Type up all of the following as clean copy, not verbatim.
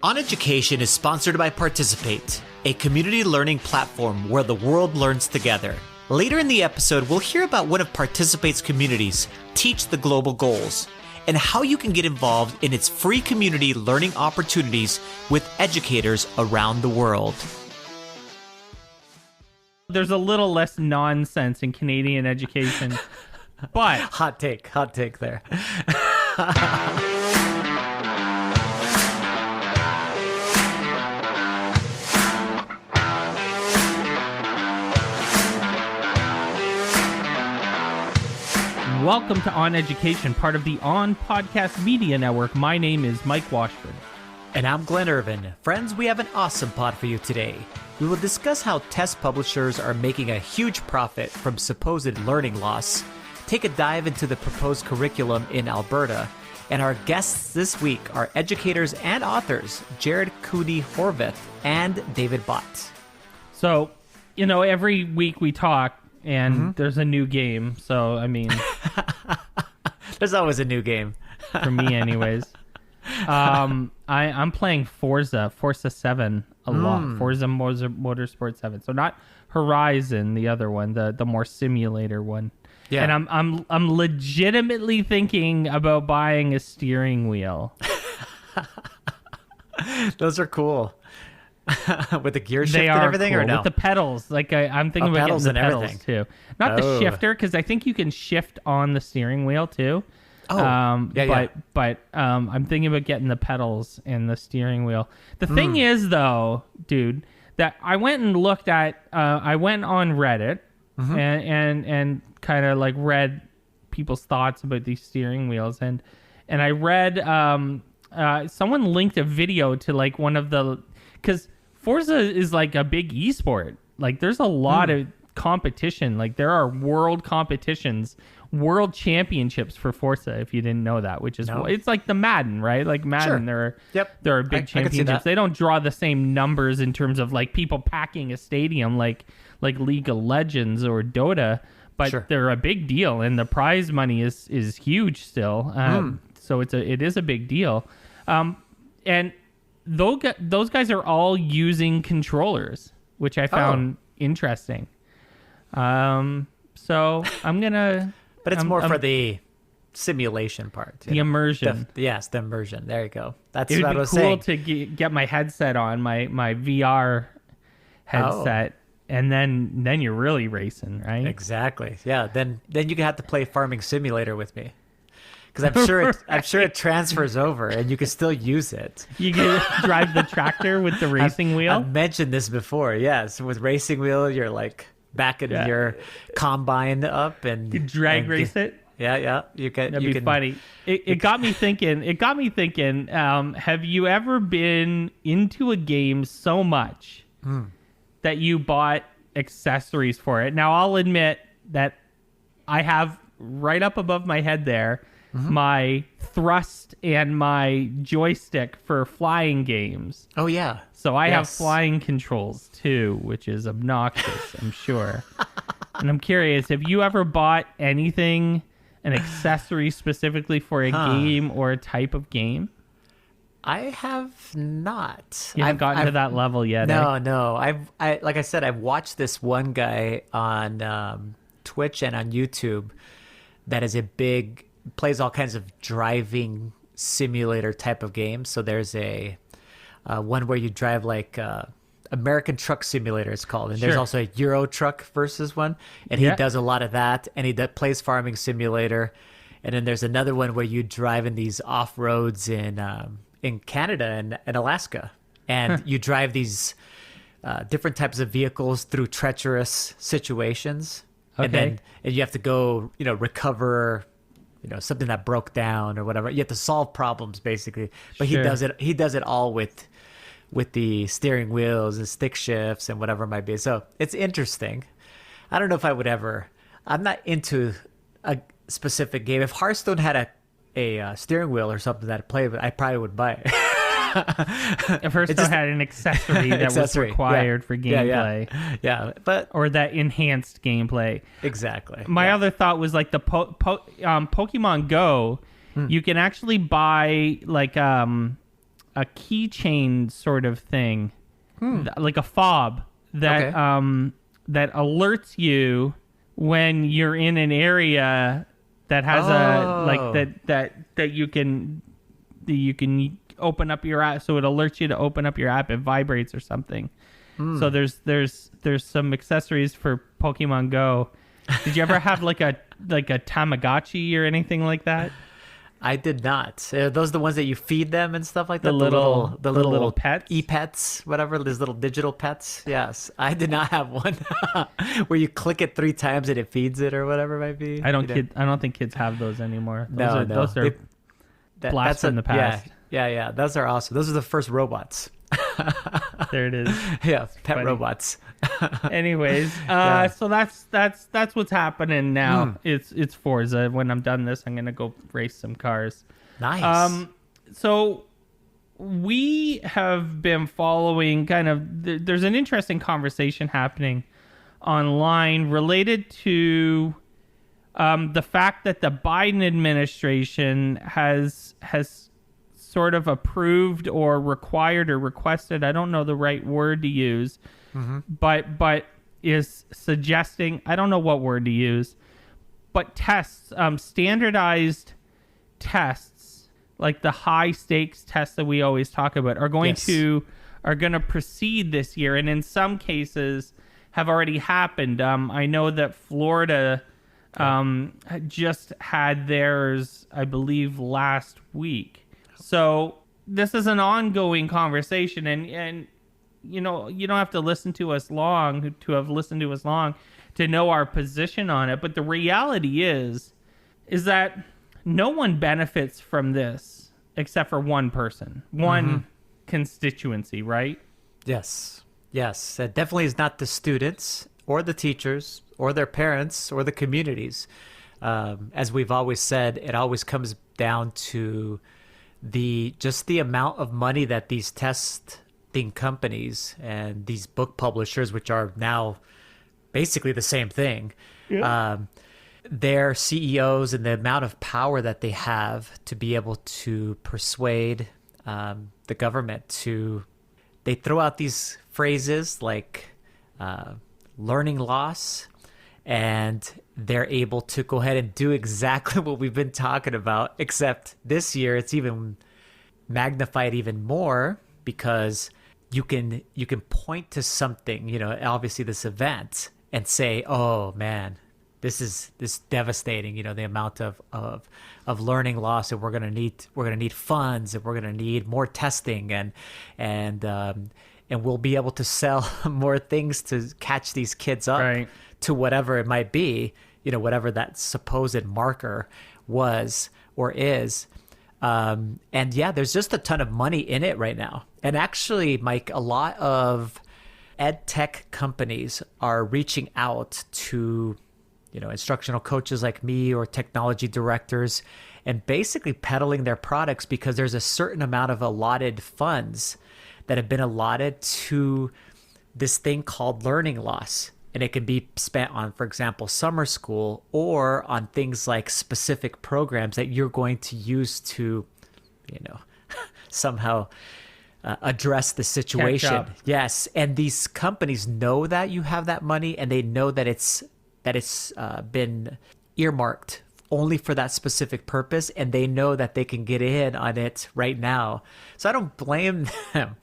OnEducation is sponsored by Participate, a community learning platform where the world learns together. Later in the episode, we'll hear about one of Participate's communities, Teach the Global Goals, and how you can get involved in its free community learning opportunities with educators around the world. There's a little less nonsense in Canadian education, but... Hot take there. Welcome to OnEducation, part of the On Podcast Media Network. My name is Mike Washburn. And I'm Glen Irvin. Friends, we have an awesome pod for you today. We will discuss how test publishers are making a huge profit from supposed learning loss, take a dive into the proposed curriculum in Alberta, and our guests this week are educators and authors, Cooney Horwath and David Bott. So, every week we talk, and there's a new game. So, I mean... There's always a new game. For me, anyways. I'm playing Forza 7 a lot. Forza Motorsport 7. So not Horizon, the other one, the more simulator one. Yeah. And I'm legitimately thinking about buying a steering wheel. Those are cool. With the gear shift and everything, cool. or no? With the pedals. Like I'm thinking about getting the pedals everything. too. Not the shifter, because I think you can shift on the steering wheel too. But I'm thinking about getting the pedals and the steering wheel. The thing is, though, dude, that I went and looked at. I went on Reddit and kind of like read people's thoughts about these steering wheels, and I read someone linked a video to like one of the, because Forza is like a big esport. Like there's a lot of competition. Like there are world competitions, world championships for Forza, if you didn't know that, which is it's like the Madden, right? Like Madden, there are big championships. They don't draw the same numbers in terms of like people packing a stadium like League of Legends or Dota, but they're a big deal, and the prize money is huge still. So it is a big deal. And those guys are all using controllers, which I found interesting. So I'm gonna. But it's more for the simulation part. The immersion. The immersion. There you go. That's what I was saying. It saying. would be cool to get my headset on, my VR headset, and then you're really racing, right? Exactly. Yeah. Then you have to play Farming Simulator with me, because I'm sure it transfers over, and you can still use it. You can drive the tractor with the racing wheel. I've mentioned this before. Yes, with racing wheel, you're like backing your combine up and you drag race it. Yeah. That'd be funny. It got me thinking. Have you ever been into a game so much that you bought accessories for it? Now I'll admit that I have right up above my head there my thrust and my joystick for flying games. Oh yeah. So I have flying controls too, which is obnoxious, I'm sure. And I'm curious, have you ever bought anything, an accessory specifically for a game or a type of game? I have not. You haven't gotten to that level yet. No. I like I said, I've watched this one guy on Twitch and on YouTube that is plays all kinds of driving simulator type of games. So there's a one where you drive like American Truck Simulator, it's called, and there's also a Euro Truck versus one, and he does a lot of that, and he plays Farming Simulator, and then there's another one where you drive in these off roads in Canada and Alaska, and you drive these different types of vehicles through treacherous situations, and you have to go recover something that broke down or whatever. You have to solve problems basically, but he does it all with the steering wheels and stick shifts and whatever it might be. So it's interesting. I don't know if I would ever. I'm not into a specific game. If Hearthstone had a steering wheel or something that I played with, I probably would buy it. If Hearthstone had an accessory that was required for gameplay. Yeah. Or that enhanced gameplay. Exactly. My other thought was like the Pokemon Go, you can actually buy like keychain sort of thing, like a fob that that alerts you when you're in an area that has that you can open up your app, so it alerts you to open up your app. It vibrates or something. So there's some accessories for Pokemon Go. Did you ever have like a Tamagotchi or anything like that? I did not. Are those the ones that you feed them and stuff like that? The little pets? E-pets, whatever, these little digital pets. Yes. I did not have one where you click it 3 times and it feeds it or whatever it might be. I don't think kids have those anymore. Those are blast from the past. Yeah. Those are awesome. Those are the first robots. There it is. Yeah, pet funny. Robots. Anyways, so that's what's happening now. It's Forza. When I'm done this, I'm gonna go race some cars. Nice. So we have been following kind of. There's an interesting conversation happening online related to the fact that the Biden administration has sort of approved or required or requested, I don't know the right word to use, but is suggesting, I don't know what word to use, but tests, standardized tests, like the high stakes tests that we always talk about, are going to proceed this year, and in some cases have already happened. I know that Florida just had theirs, I believe, last week. So this is an ongoing conversation, and you know, you don't have to listen to us long to know our position on it. But the reality is that no one benefits from this except for one person, one constituency, right? Yes. It definitely is not the students or the teachers or their parents or the communities. As we've always said, it always comes down to the amount of money that these testing companies and these book publishers, which are now basically the same thing, their CEOs and the amount of power that they have to be able to persuade the government to, they throw out these phrases like learning loss, and they're able to go ahead and do exactly what we've been talking about, except this year it's even magnified even more, because you can point to something, you know, obviously this event, and say, oh man, this is devastating, you know, the amount of learning loss, and we're gonna need funds, and we're gonna need more testing, and we'll be able to sell more things to catch these kids up. Right. To whatever it might be, you know, whatever that supposed marker was or is. And yeah, there's just a ton of money in it right now. And actually, Mike, a lot of ed tech companies are reaching out to, you know, instructional coaches like me or technology directors, and basically peddling their products, because there's a certain amount of allotted funds that have been allotted to this thing called learning loss. And it can be spent on, for example, summer school, or on things like specific programs that you're going to use to, you know, somehow address the situation. Yes. And these companies know that you have that money, and they know that it's been earmarked only for that specific purpose, and they know that they can get in on it right now. So I don't blame them,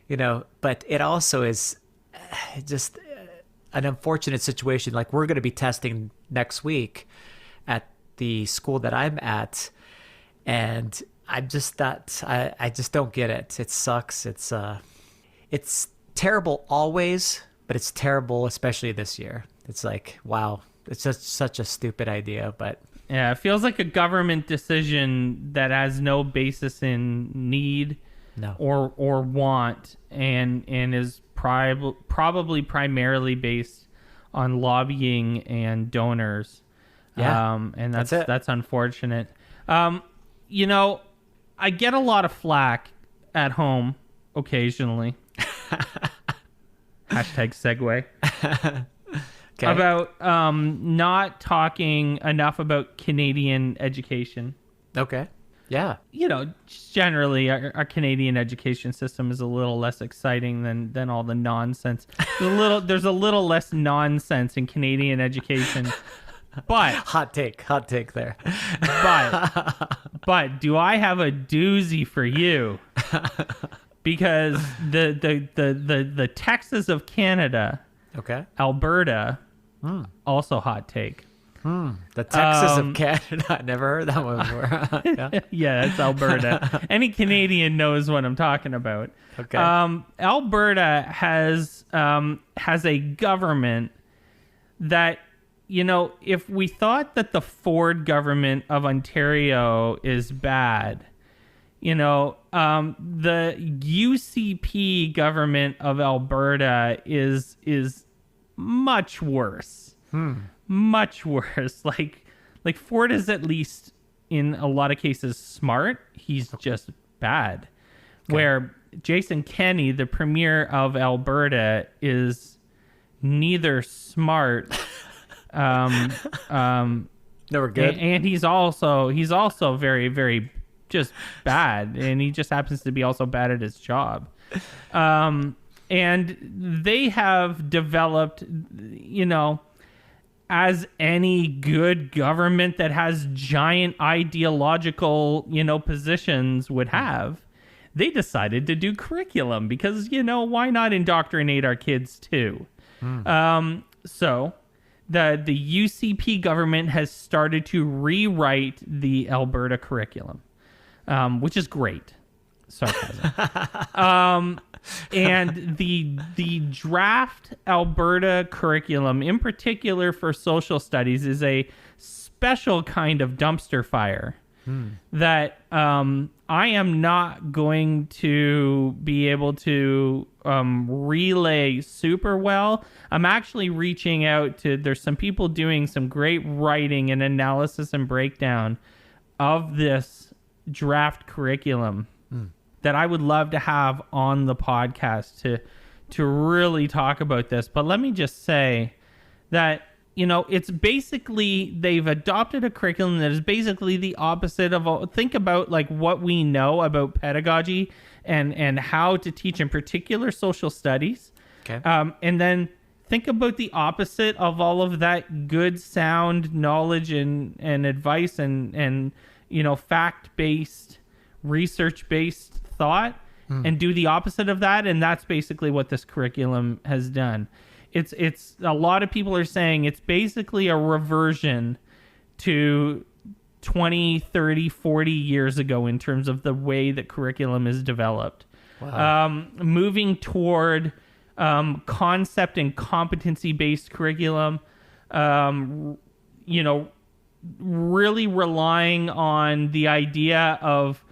you know, but it also is just an unfortunate situation. Like, we're going to be testing next week at the school that I'm at, and I'm just not, I just don't get it. It sucks. It's terrible always, but it's terrible especially this year. It's like, wow, it's just such a stupid idea. But yeah, it feels like a government decision that has no basis in need or want, and is probably primarily based on lobbying and donors. And that's unfortunate. You know, I get a lot of flack at home occasionally. Hashtag segue. Okay. About not talking enough about Canadian education. Okay. Yeah. Generally our Canadian education system is a little less exciting than all the nonsense. There's a little less nonsense in Canadian education. But hot take there. But do I have a doozy for you? Because the Texas of Canada, okay, Alberta, also hot take. The Texas of Canada. I never heard that one before. Yeah. Yeah, it's Alberta. Any Canadian knows what I'm talking about. Okay. Alberta has a government that, if we thought that the Ford government of Ontario is bad, the UCP government of Alberta is much worse. Much worse. Like Ford is at least in a lot of cases smart. He's just bad. Okay. Where Jason Kenney, the premier of Alberta, is neither smart. Never good. And he's also very, very just bad, and he just happens to be also bad at his job. And they have developed, as any good government that has giant ideological, positions would have, they decided to do curriculum because, why not indoctrinate our kids too? So the UCP government has started to rewrite the Alberta curriculum, which is great. Sarcasm. And the draft Alberta curriculum, in particular for social studies, is a special kind of dumpster fire that I am not going to be able to relay super well. I'm actually reaching out to, there's some people doing some great writing and analysis and breakdown of this draft curriculum that I would love to have on the podcast to really talk about this. But let me just say that, it's basically, they've adopted a curriculum that is basically the opposite of, think about like what we know about pedagogy and how to teach, in particular, social studies. Okay. And then think about the opposite of all of that good, sound knowledge and advice and fact-based, research-based thought, and do the opposite of that. And that's basically what this curriculum has done. It's a lot of people are saying it's basically a reversion to 20, 30, 40 years ago in terms of the way that curriculum is developed. Wow. Moving toward concept and competency-based curriculum, really relying on the idea of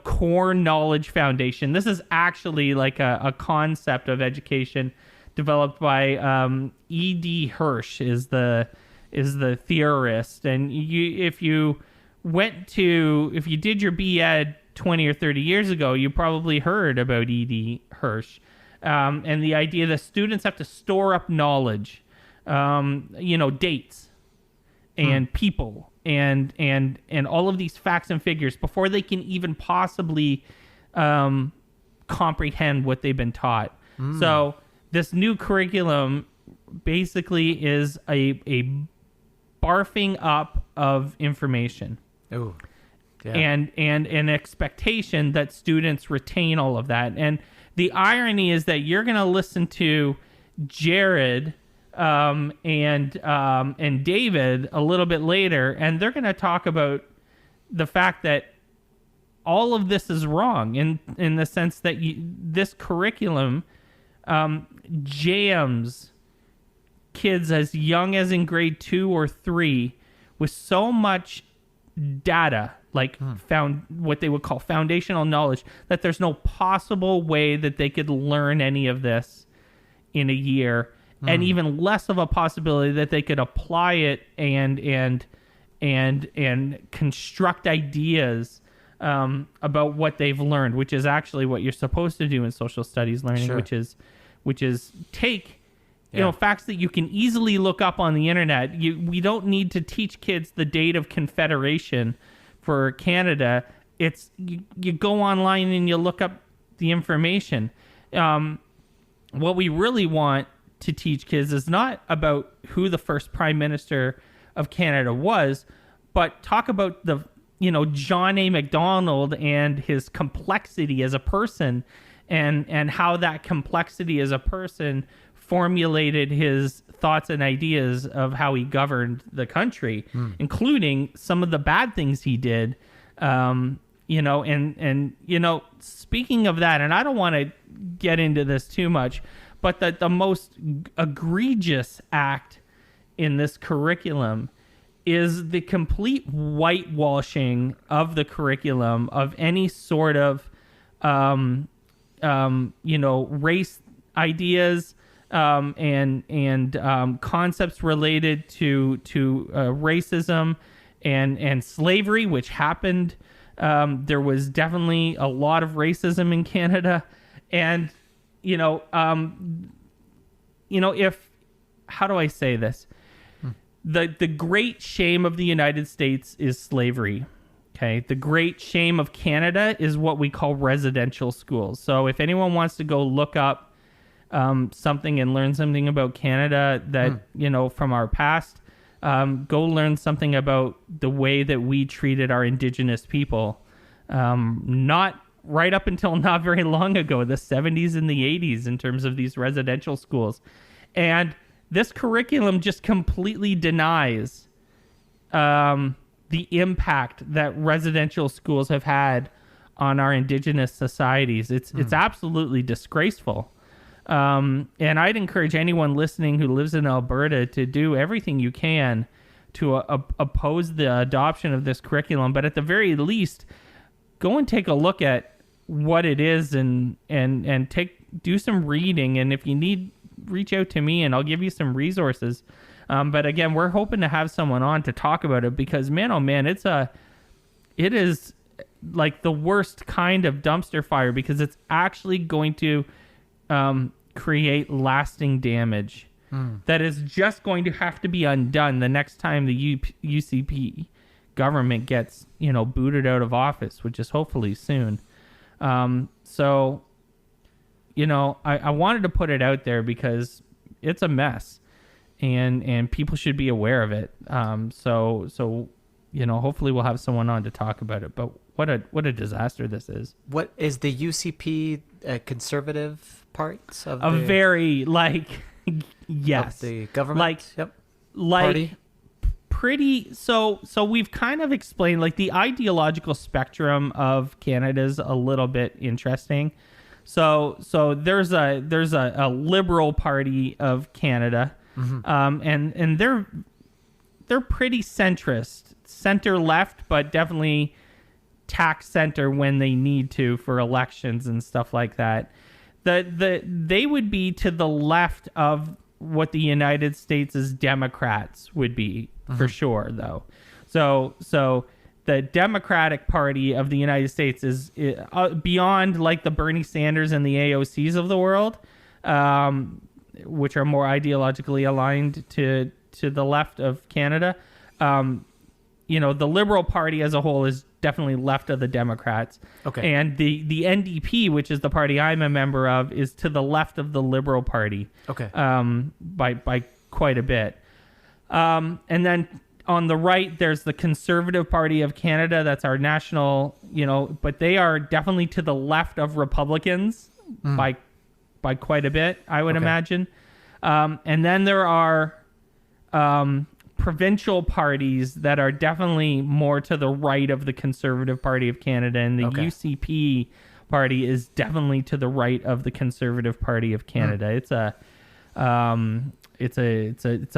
core knowledge foundation. This is actually like a concept of education developed by E.D. Hirsch is the theorist. And if you did your B.Ed 20 or 30 years ago, you probably heard about E.D. Hirsch. And the idea that students have to store up knowledge, dates and people and all of these facts and figures before they can even possibly comprehend what they've been taught. So this new curriculum basically is a barfing up of information. Oh, yeah. And an expectation that students retain all of that. And the irony is that you're going to listen to Jared and David a little bit later, and they're going to talk about the fact that all of this is wrong in the sense that this curriculum jams kids as young as in grade 2 or 3 with so much data, like found what they would call foundational knowledge, that there's no possible way that they could learn any of this in a year, and even less of a possibility that they could apply it and construct ideas about what they've learned, which is actually what you're supposed to do in social studies learning. Sure. which is take facts that you can easily look up on the internet. We don't need to teach kids the date of Confederation for Canada it's you go online and you look up the information. What we really want to teach kids is not about who the first prime minister of Canada was, but talk about the John A. Macdonald and his complexity as a person, and how that complexity as a person formulated his thoughts and ideas of how he governed the country, including some of the bad things he did. Speaking of that, and I don't want to get into this too much, but the most egregious act in this curriculum is the complete whitewashing of the curriculum of any sort of, race ideas, and concepts related to racism and slavery, which happened. There was definitely a lot of racism in Canada, and if, how do I say this? The great shame of the United States is slavery. Okay. The great shame of Canada is what we call residential schools. So if anyone wants to go look up something and learn something about Canada that, from our past, go learn something about the way that we treated our Indigenous people. Not right up until not very long ago, the 70s and the 80s, in terms of these residential schools. And this curriculum just completely denies the impact that residential schools have had on our Indigenous societies. It's absolutely disgraceful. And I'd encourage anyone listening who lives in Alberta to do everything you can to oppose the adoption of this curriculum. But at the very least, go and take a look at what it is and do some reading. And if you need, reach out to me and I'll give you some resources. But again, we're hoping to have someone on to talk about it, because man, oh man, it is like the worst kind of dumpster fire, because it's actually going to create lasting damage that is just going to have to be undone the next time the UCP government gets, booted out of office, which is hopefully soon. So, I wanted to put it out there because it's a mess, and people should be aware of it. So hopefully we'll have someone on to talk about it. But what a disaster this is. What is the UCP conservative parts of very yes, of the government? Party? Pretty. So we've kind of explained the ideological spectrum of Canada's a little bit interesting. So there's a Liberal Party of Canada, and they're pretty centrist, center left, but definitely tax center when they need to for elections and stuff like that. They would be to the left of what the United States' Democrats would be, for sure, though. So the Democratic Party of the United States is beyond the Bernie Sanders and the AOCs of the world, which are more ideologically aligned to the left of Canada. The Liberal Party as a whole is definitely left of the Democrats. Okay. And the NDP, which is the party I'm a member of, is to the left of the Liberal Party. Okay. By quite a bit. And then on the right, there's the Conservative Party of Canada. That's our national, but they are definitely to the left of Republicans by quite a bit, I would imagine. And then there are provincial parties that are definitely more to the right of the Conservative Party of Canada, and the UCP party is definitely to the right of the Conservative Party of Canada. It's a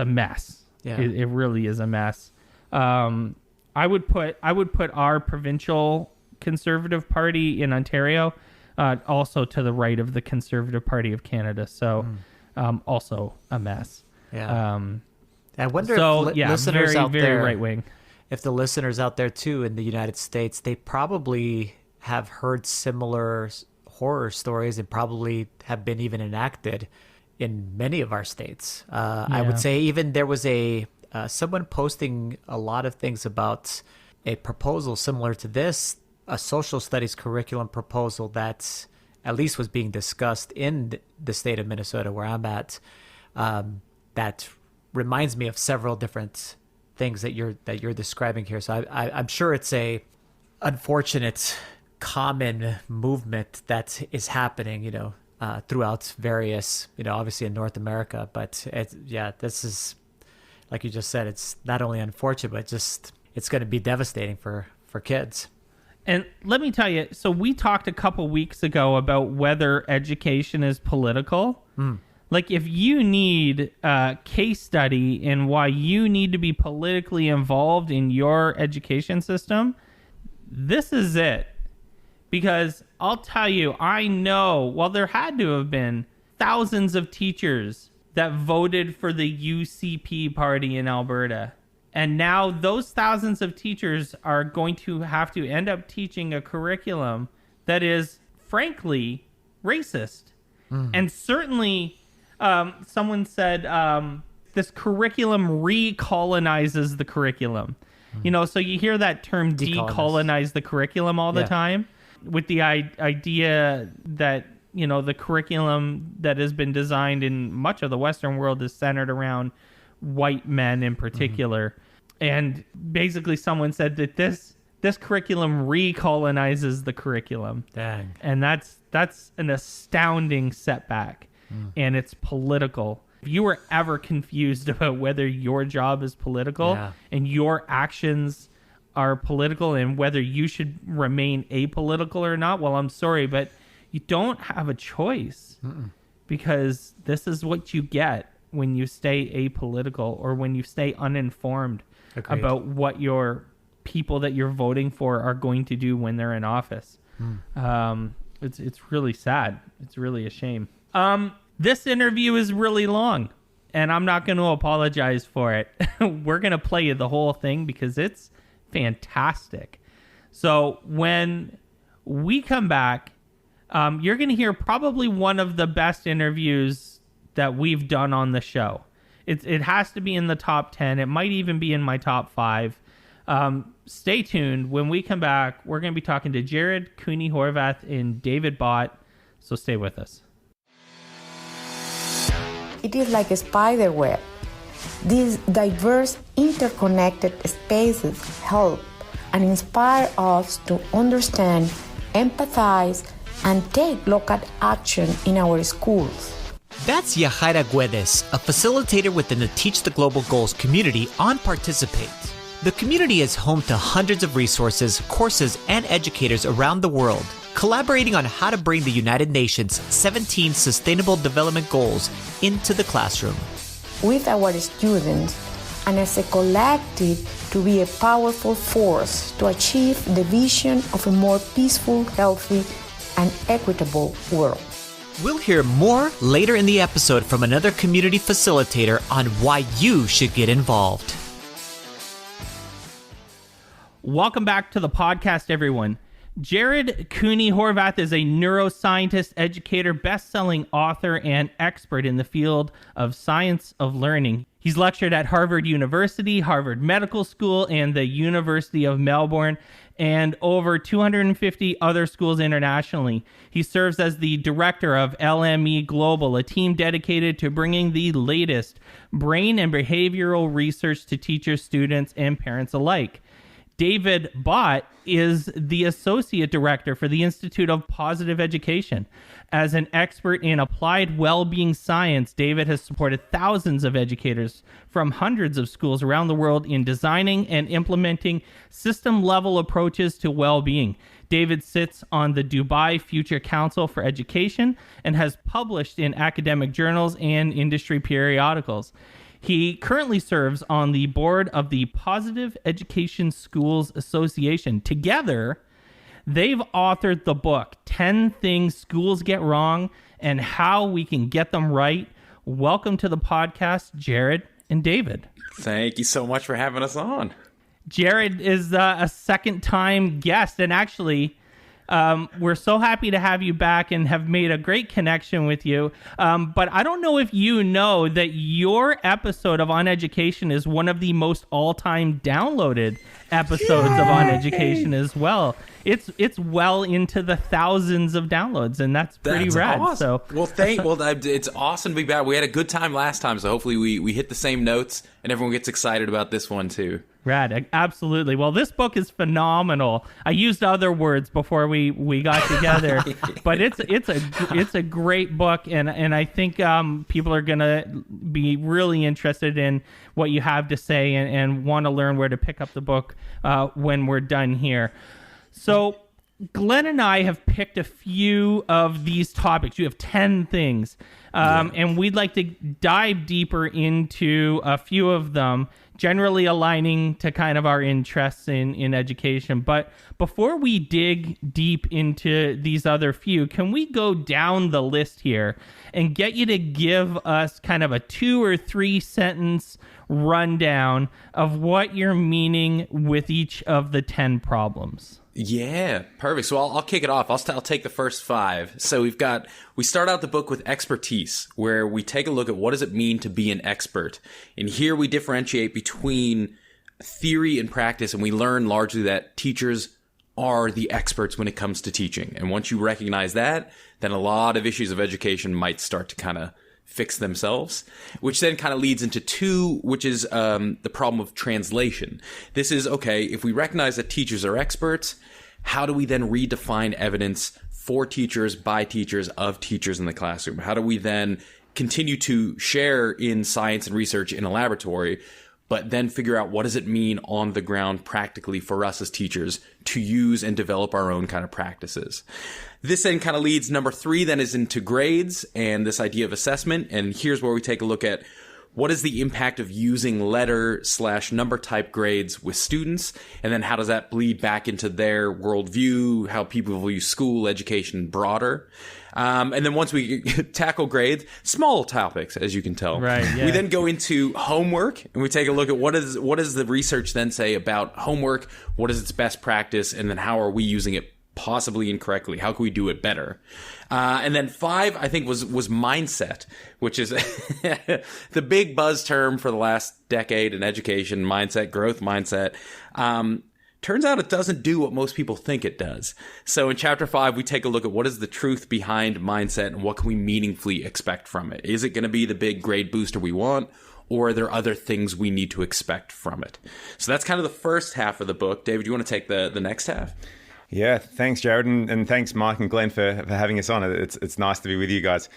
mess. Yeah. It really is a mess. I would put our provincial Conservative Party in Ontario also to the right of the Conservative Party of Canada. So also a mess. Yeah. I wonder if listeners out there, right wing. If the listeners out there too in the United States, they probably have heard similar horror stories and probably have been even enacted in many of our states. I would say even there was someone posting a lot of things about a proposal similar to this a social studies curriculum proposal that at least was being discussed in the state of Minnesota where I'm at, that reminds me of several different things that you're describing here. So I'm sure it's a unfortunate common movement that is happening, throughout various, obviously in North America. But this is, like you just said, it's not only unfortunate, but it's going to be devastating for kids. And let me tell you, so we talked a couple weeks ago about whether education is political. Like, if you need a case study in why you need to be politically involved in your education system, this is it. Because I'll tell you, I know, well, there had to have been thousands of teachers that voted for the UCP party in Alberta. And now those thousands of teachers are going to have to end up teaching a curriculum that is, frankly, racist. And certainly, someone said this curriculum recolonizes the curriculum. So you hear that term decolonize the curriculum all the time, with the idea that, the curriculum that has been designed in much of the Western world is centered around white men in particular. And basically someone said that this curriculum recolonizes the curriculum. Dang. And that's an astounding setback. And it's political. If you were ever confused about whether your job is political and your actions are political and whether you should remain apolitical or not, well, I'm sorry, but you don't have a choice. Because this is what you get when you stay apolitical or when you stay uninformed about what your people that you're voting for are going to do when they're in office. It's really sad. It's really a shame. This interview is really long, and I'm not going to apologize for it. We're going to play you the whole thing because it's fantastic. So when we come back, you're going to hear probably one of the best interviews that we've done on the show. It has to be in the top 10. It might even be in my top 5. Stay tuned. When we come back, we're going to be talking to Jared, Cooney Horvath, and David Bott. So stay with us. It is like a spider web. These diverse, interconnected spaces help and inspire us to understand, empathize, and take local action in our schools. That's Yajaira Guedes, a facilitator within the Teach the Global Goals community on Participate. The community is home to hundreds of resources, courses, and educators around the world, collaborating on how to bring the United Nations 17 Sustainable Development Goals into the classroom. With our students, and as a collective to be a powerful force to achieve the vision of a more peaceful, healthy, and equitable world. We'll hear more later in the episode from another community facilitator on why you should get involved. Welcome back to the podcast, everyone. Jared Cooney Horvath is a neuroscientist, educator, best-selling author, and expert in the field of science of learning. He's lectured at Harvard University, Harvard Medical School, and the University of Melbourne, and over 250 other schools internationally. He serves as the Director of LME Global, a team dedicated to bringing the latest brain and behavioral research to teachers, students, and parents alike. David Bott is the Associate Director for the Institute of Positive Education. As an expert in applied well-being science, David has supported thousands of educators from hundreds of schools around the world in designing and implementing system-level approaches to well-being. David sits on the Dubai Future Council for Education and has published in academic journals and industry periodicals. He currently serves on the board of the Positive Education Schools Association. Together, they've authored the book, 10 Things Schools Get Wrong and How We Can Get Them Right. Welcome to the podcast, Jared and David. Thank you so much for having us on. Jared is a second-time guest, and actually, we're so happy to have you back and have made a great connection with you. But I don't know if you know that your episode of OnEducation is one of the most all-time downloaded episodes of OnEducation as well. It's well into the thousands of downloads, and that's pretty rad. Awesome. So it's awesome to be back. We had a good time last time, so hopefully we hit the same notes and everyone gets excited about this one too. Rad, absolutely. Well, this book is phenomenal. I used other words before we got together, but it's a great book, and I think people are gonna be really interested in what you have to say and want to learn where to pick up the book when we're done here. So Glenn and I have picked a few of these topics. You have 10 things, and we'd like to dive deeper into a few of them, generally aligning to kind of our interests in education. But before we dig deep into these other few, can we go down the list here and get you to give us kind of a 2 or 3 sentence rundown of what you're meaning with each of the 10 problems? Yeah, perfect. So I'll kick it off. I'll take the first 5. So we start out the book with expertise, where we take a look at what does it mean to be an expert. And here we differentiate between theory and practice, and we learn largely that teachers are the experts when it comes to teaching. And once you recognize that, then a lot of issues of education might start to kind of fix themselves, which then kind of leads into 2, which is the problem of translation. This is, okay, if we recognize that teachers are experts, how do we then redefine evidence for teachers, by teachers, of teachers in the classroom? How do we then continue to share in science and research in a laboratory, but then figure out what does it mean on the ground practically for us as teachers to use and develop our own kind of practices? This then kind of leads, number 3 then is into grades and this idea of assessment. And here's where we take a look at what is the impact of using letter/number type grades with students, and then how does that bleed back into their worldview, how people view school, education broader. And then once we tackle grades, small topics, as you can tell. Right, yeah. We then go into homework, and we take a look at what does the research then say about homework, what is its best practice, and then how are we using it possibly incorrectly? How can we do it better? And then 5, I think, was mindset, which is the big buzz term for the last decade in education, mindset, growth mindset. Turns out it doesn't do what most people think it does. So in chapter 5, we take a look at what is the truth behind mindset and what can we meaningfully expect from it. Is it going to be the big grade booster we want, or are there other things we need to expect from it? So that's kind of the first half of the book. David, you want to take the next half? Yeah, thanks, Jared, and thanks, Mike and Glenn, for having us on. It's nice to be with you guys.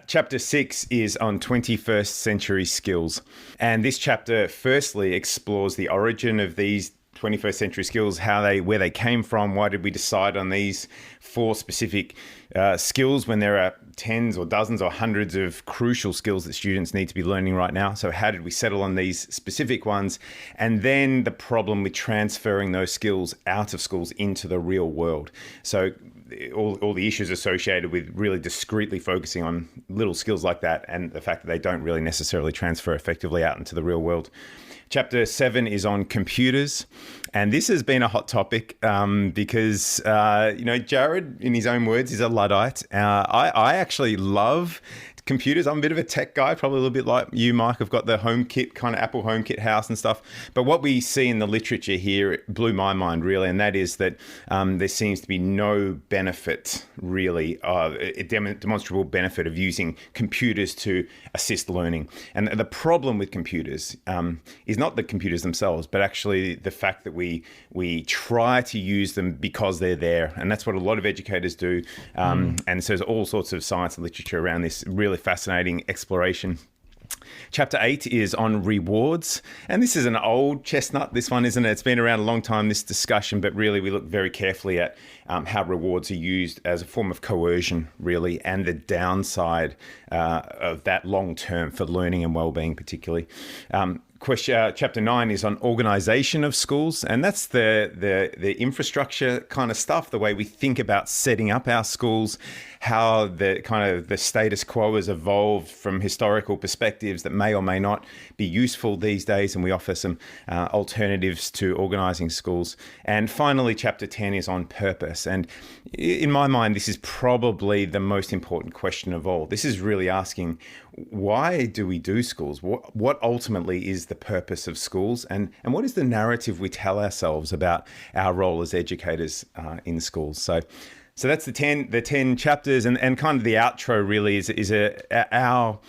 Chapter 6 is on 21st century skills. And this chapter firstly explores the origin of these 21st century skills, where they came from, why did we decide on these 4 specific skills when there are tens or dozens or hundreds of crucial skills that students need to be learning right now. So how did we settle on these specific ones? And then the problem with transferring those skills out of schools into the real world. So all the issues associated with really discreetly focusing on little skills like that, and the fact that they don't really necessarily transfer effectively out into the real world. Chapter 7 is on computers, and this has been a hot topic because, Jared, in his own words, is a Luddite. I actually love computers. I'm a bit of a tech guy, probably a little bit like you, Mike. I've got the HomeKit, kind of Apple HomeKit house and stuff. But what we see in the literature here, it blew my mind, really, and that is that there seems to be no benefit, really, a demonstrable benefit of using computers to assist learning. And the problem with computers is not the computers themselves, but actually the fact that we try to use them because they're there. And that's what a lot of educators do. And so there's all sorts of science and literature around this really fascinating exploration. Chapter 8 is on rewards. And this is an old chestnut, this one, isn't it? It's been around a long time, this discussion, but really we look very carefully at how rewards are used as a form of coercion, really, and the downside of that long term for learning and wellbeing, particularly. Chapter 9 is on organisation of schools, and that's the infrastructure kind of stuff, the way we think about setting up our schools, how the status quo has evolved from historical perspectives that may or may not be useful these days, and we offer some alternatives to organising schools. And finally, chapter 10 is on purpose. purpose? And in my mind, this is probably the most important question of all. This is really asking, why do we do schools? What ultimately is the purpose of schools? And what is the narrative we tell ourselves about our role as educators in schools? So that's the 10 chapters, and kind of the outro really is our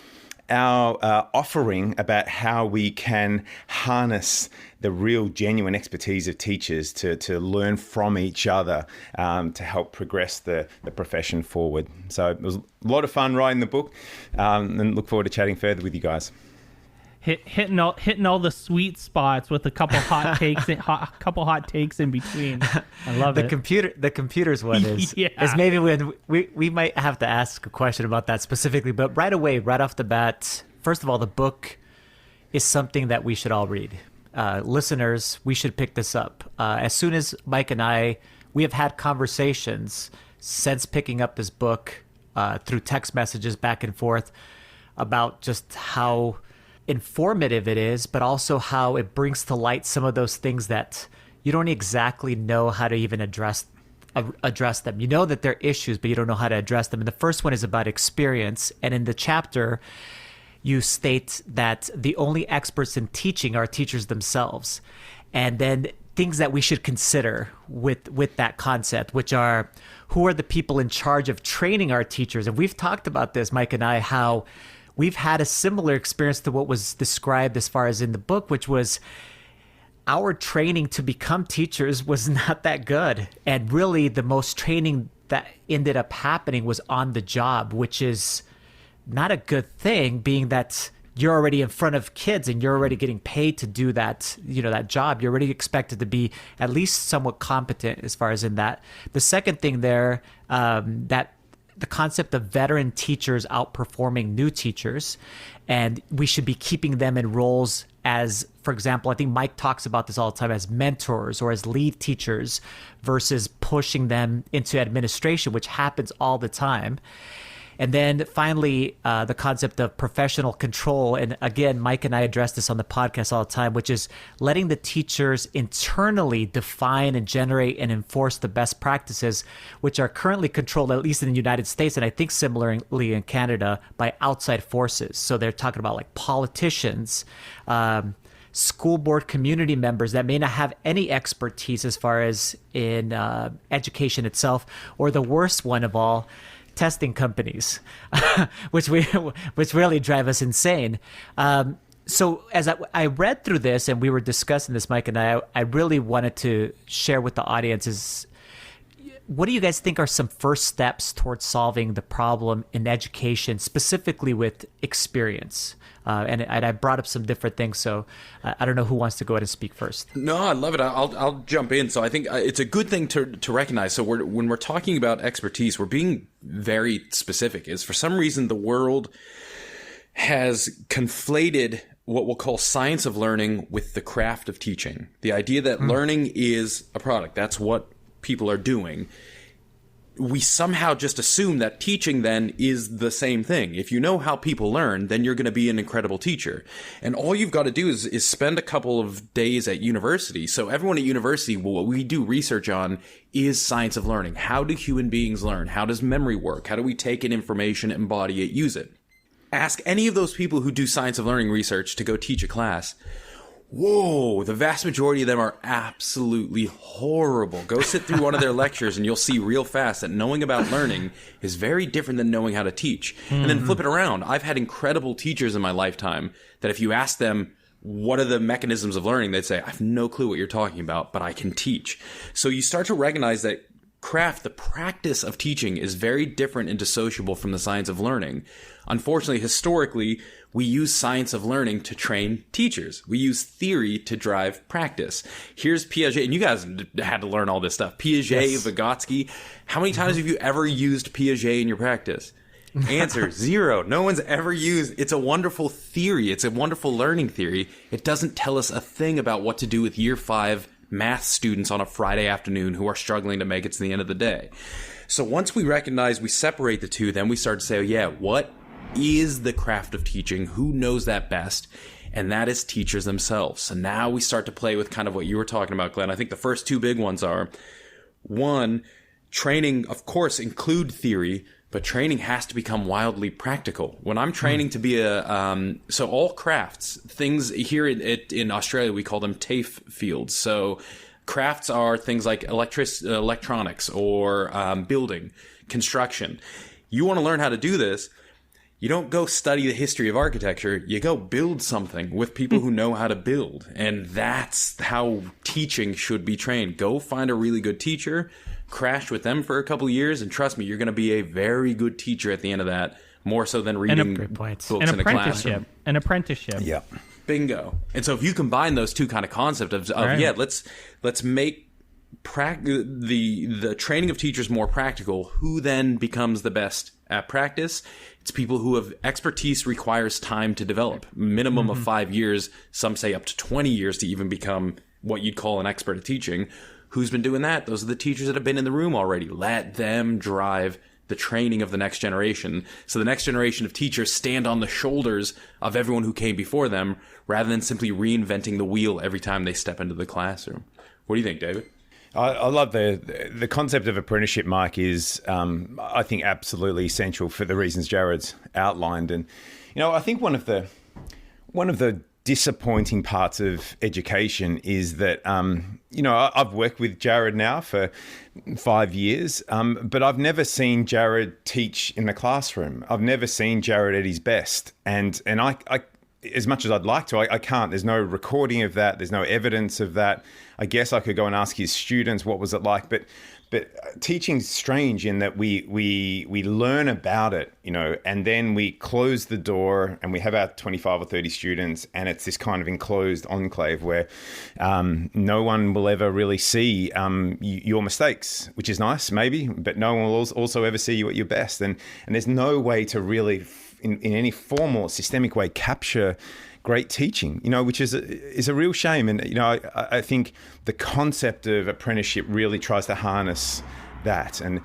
offering about how we can harness the real genuine expertise of teachers to learn from each other to help progress the profession forward. So it was a lot of fun writing the book, and look forward to chatting further with you guys. Hitting all the sweet spots with a couple hot takes in between. I love it. The computers one is maybe when we might have to ask a question about that specifically, but right away, right off the bat, first of all, the book is something that we should all read. Listeners, we should pick this up. As soon as Mike and we have had conversations since picking up this book through text messages back and forth about just how informative it is, but also how it brings to light some of those things that you don't exactly know how to even address them. You know that they're issues, but you don't know how to address them. And the first one is about experience. And in the chapter, you state that the only experts in teaching are teachers themselves. And then things that we should consider with that concept, which are, who are the people in charge of training our teachers? And we've talked about this, Mike and I, how we've had a similar experience to what was described as far as in the book, which was our training to become teachers was not that good. And really the most training that ended up happening was on the job, which is not a good thing, being that you're already in front of kids and you're already getting paid to do that, that job. You're already expected to be at least somewhat competent as far as in that. The second thing there, that the concept of veteran teachers outperforming new teachers, and we should be keeping them in roles as, for example, I think Mike talks about this all the time, as mentors or as lead teachers versus pushing them into administration, which happens all the time. And then finally, the concept of professional control. And again, Mike and I address this on the podcast all the time, which is letting the teachers internally define and generate and enforce the best practices, which are currently controlled, at least in the United States, and I think similarly in Canada, by outside forces. So they're talking about like politicians, school board community members that may not have any expertise as far as in education itself, or the worst one of all, testing companies, which really drive us insane. So as I read through this and we were discussing this, Mike and I really wanted to share with the audience is, what do you guys think are some first steps towards solving the problem in education, specifically with experience? And I brought up some different things, so I don't know who wants to go ahead and speak first. No, I love it. I'll jump in. So I think it's a good thing to recognize. So when we're talking about expertise, we're being very specific. Is for some reason the world has conflated what we'll call science of learning with the craft of teaching. The idea that learning is a product. That's what people are doing. We somehow just assume that teaching then is the same thing. If you know how people learn, then you're going to be an incredible teacher. And all you've got to do is spend a couple of days at university. So everyone at university, what we do research on is science of learning. How do human beings learn? How does memory work? How do we take in information, embody it, use it? Ask any of those people who do science of learning research to go teach a class. Whoa, the vast majority of them are absolutely horrible. Go sit through one of their lectures and you'll see real fast that knowing about learning is very different than knowing how to teach. And then flip it around. I've had incredible teachers in my lifetime that if you ask them, what are the mechanisms of learning? They'd say, I have no clue what you're talking about, but I can teach. So you start to recognize that craft, the practice of teaching, is very different and dissociable from the science of learning. Unfortunately, historically, we use science of learning to train teachers. We use theory to drive practice. Here's Piaget, and you guys had to learn all this stuff. Piaget, yes. Vygotsky. How many times have you ever used Piaget in your practice? Answer, 0. No one's ever used. It's a wonderful theory. It's a wonderful learning theory. It doesn't tell us a thing about what to do with year 5 math students on a Friday afternoon who are struggling to make it to the end of the day. So once we recognize, we separate the two, then we start to say, oh yeah, what is the craft of teaching? Who knows that best? And that is teachers themselves. So now we start to play with kind of what you were talking about, Glenn. I think the first two big ones are, one, training, of course, include theory, but training has to become wildly practical. When I'm training to be so all crafts, things here in Australia, we call them TAFE fields. So crafts are things like electronics or building, construction. You want to learn how to do this, you don't go study the history of architecture. You go build something with people who know how to build. And that's how teaching should be trained. Go find a really good teacher, crash with them for a couple of years, and trust me, you're going to be a very good teacher at the end of that, more so than reading books in a classroom. An apprenticeship. Yeah. Bingo. And so if you combine those two kind of concepts of right. Let's make the training of teachers more practical, who then becomes the best at practice? It's people who have expertise requires time to develop. Minimum of 5 years, some say up to 20 years to even become what you'd call an expert at teaching. Who's been doing that? Those are the teachers that have been in the room already. Let them drive the training of the next generation. So the next generation of teachers stand on the shoulders of everyone who came before them, rather than simply reinventing the wheel every time they step into the classroom. What do you think, David? I love the concept of apprenticeship, Mike, is, I think, absolutely essential for the reasons Jared's outlined. And, I think one of the disappointing parts of education is that, I've worked with Jared now for 5 years, but I've never seen Jared teach in the classroom. I've never seen Jared at his best. And I as much as I'd like to, I can't. There's no recording of that. There's no evidence of that. I guess I could go and ask his students what was it like, but teaching's strange in that we learn about it, and then we close the door and we have our 25 or 30 students, and it's this kind of enclosed enclave where no one will ever really see your mistakes, which is nice maybe, but no one will also ever see you at your best, and there's no way to really in any formal systemic way capture great teaching, which is a real shame. And, I think the concept of apprenticeship really tries to harness that. And,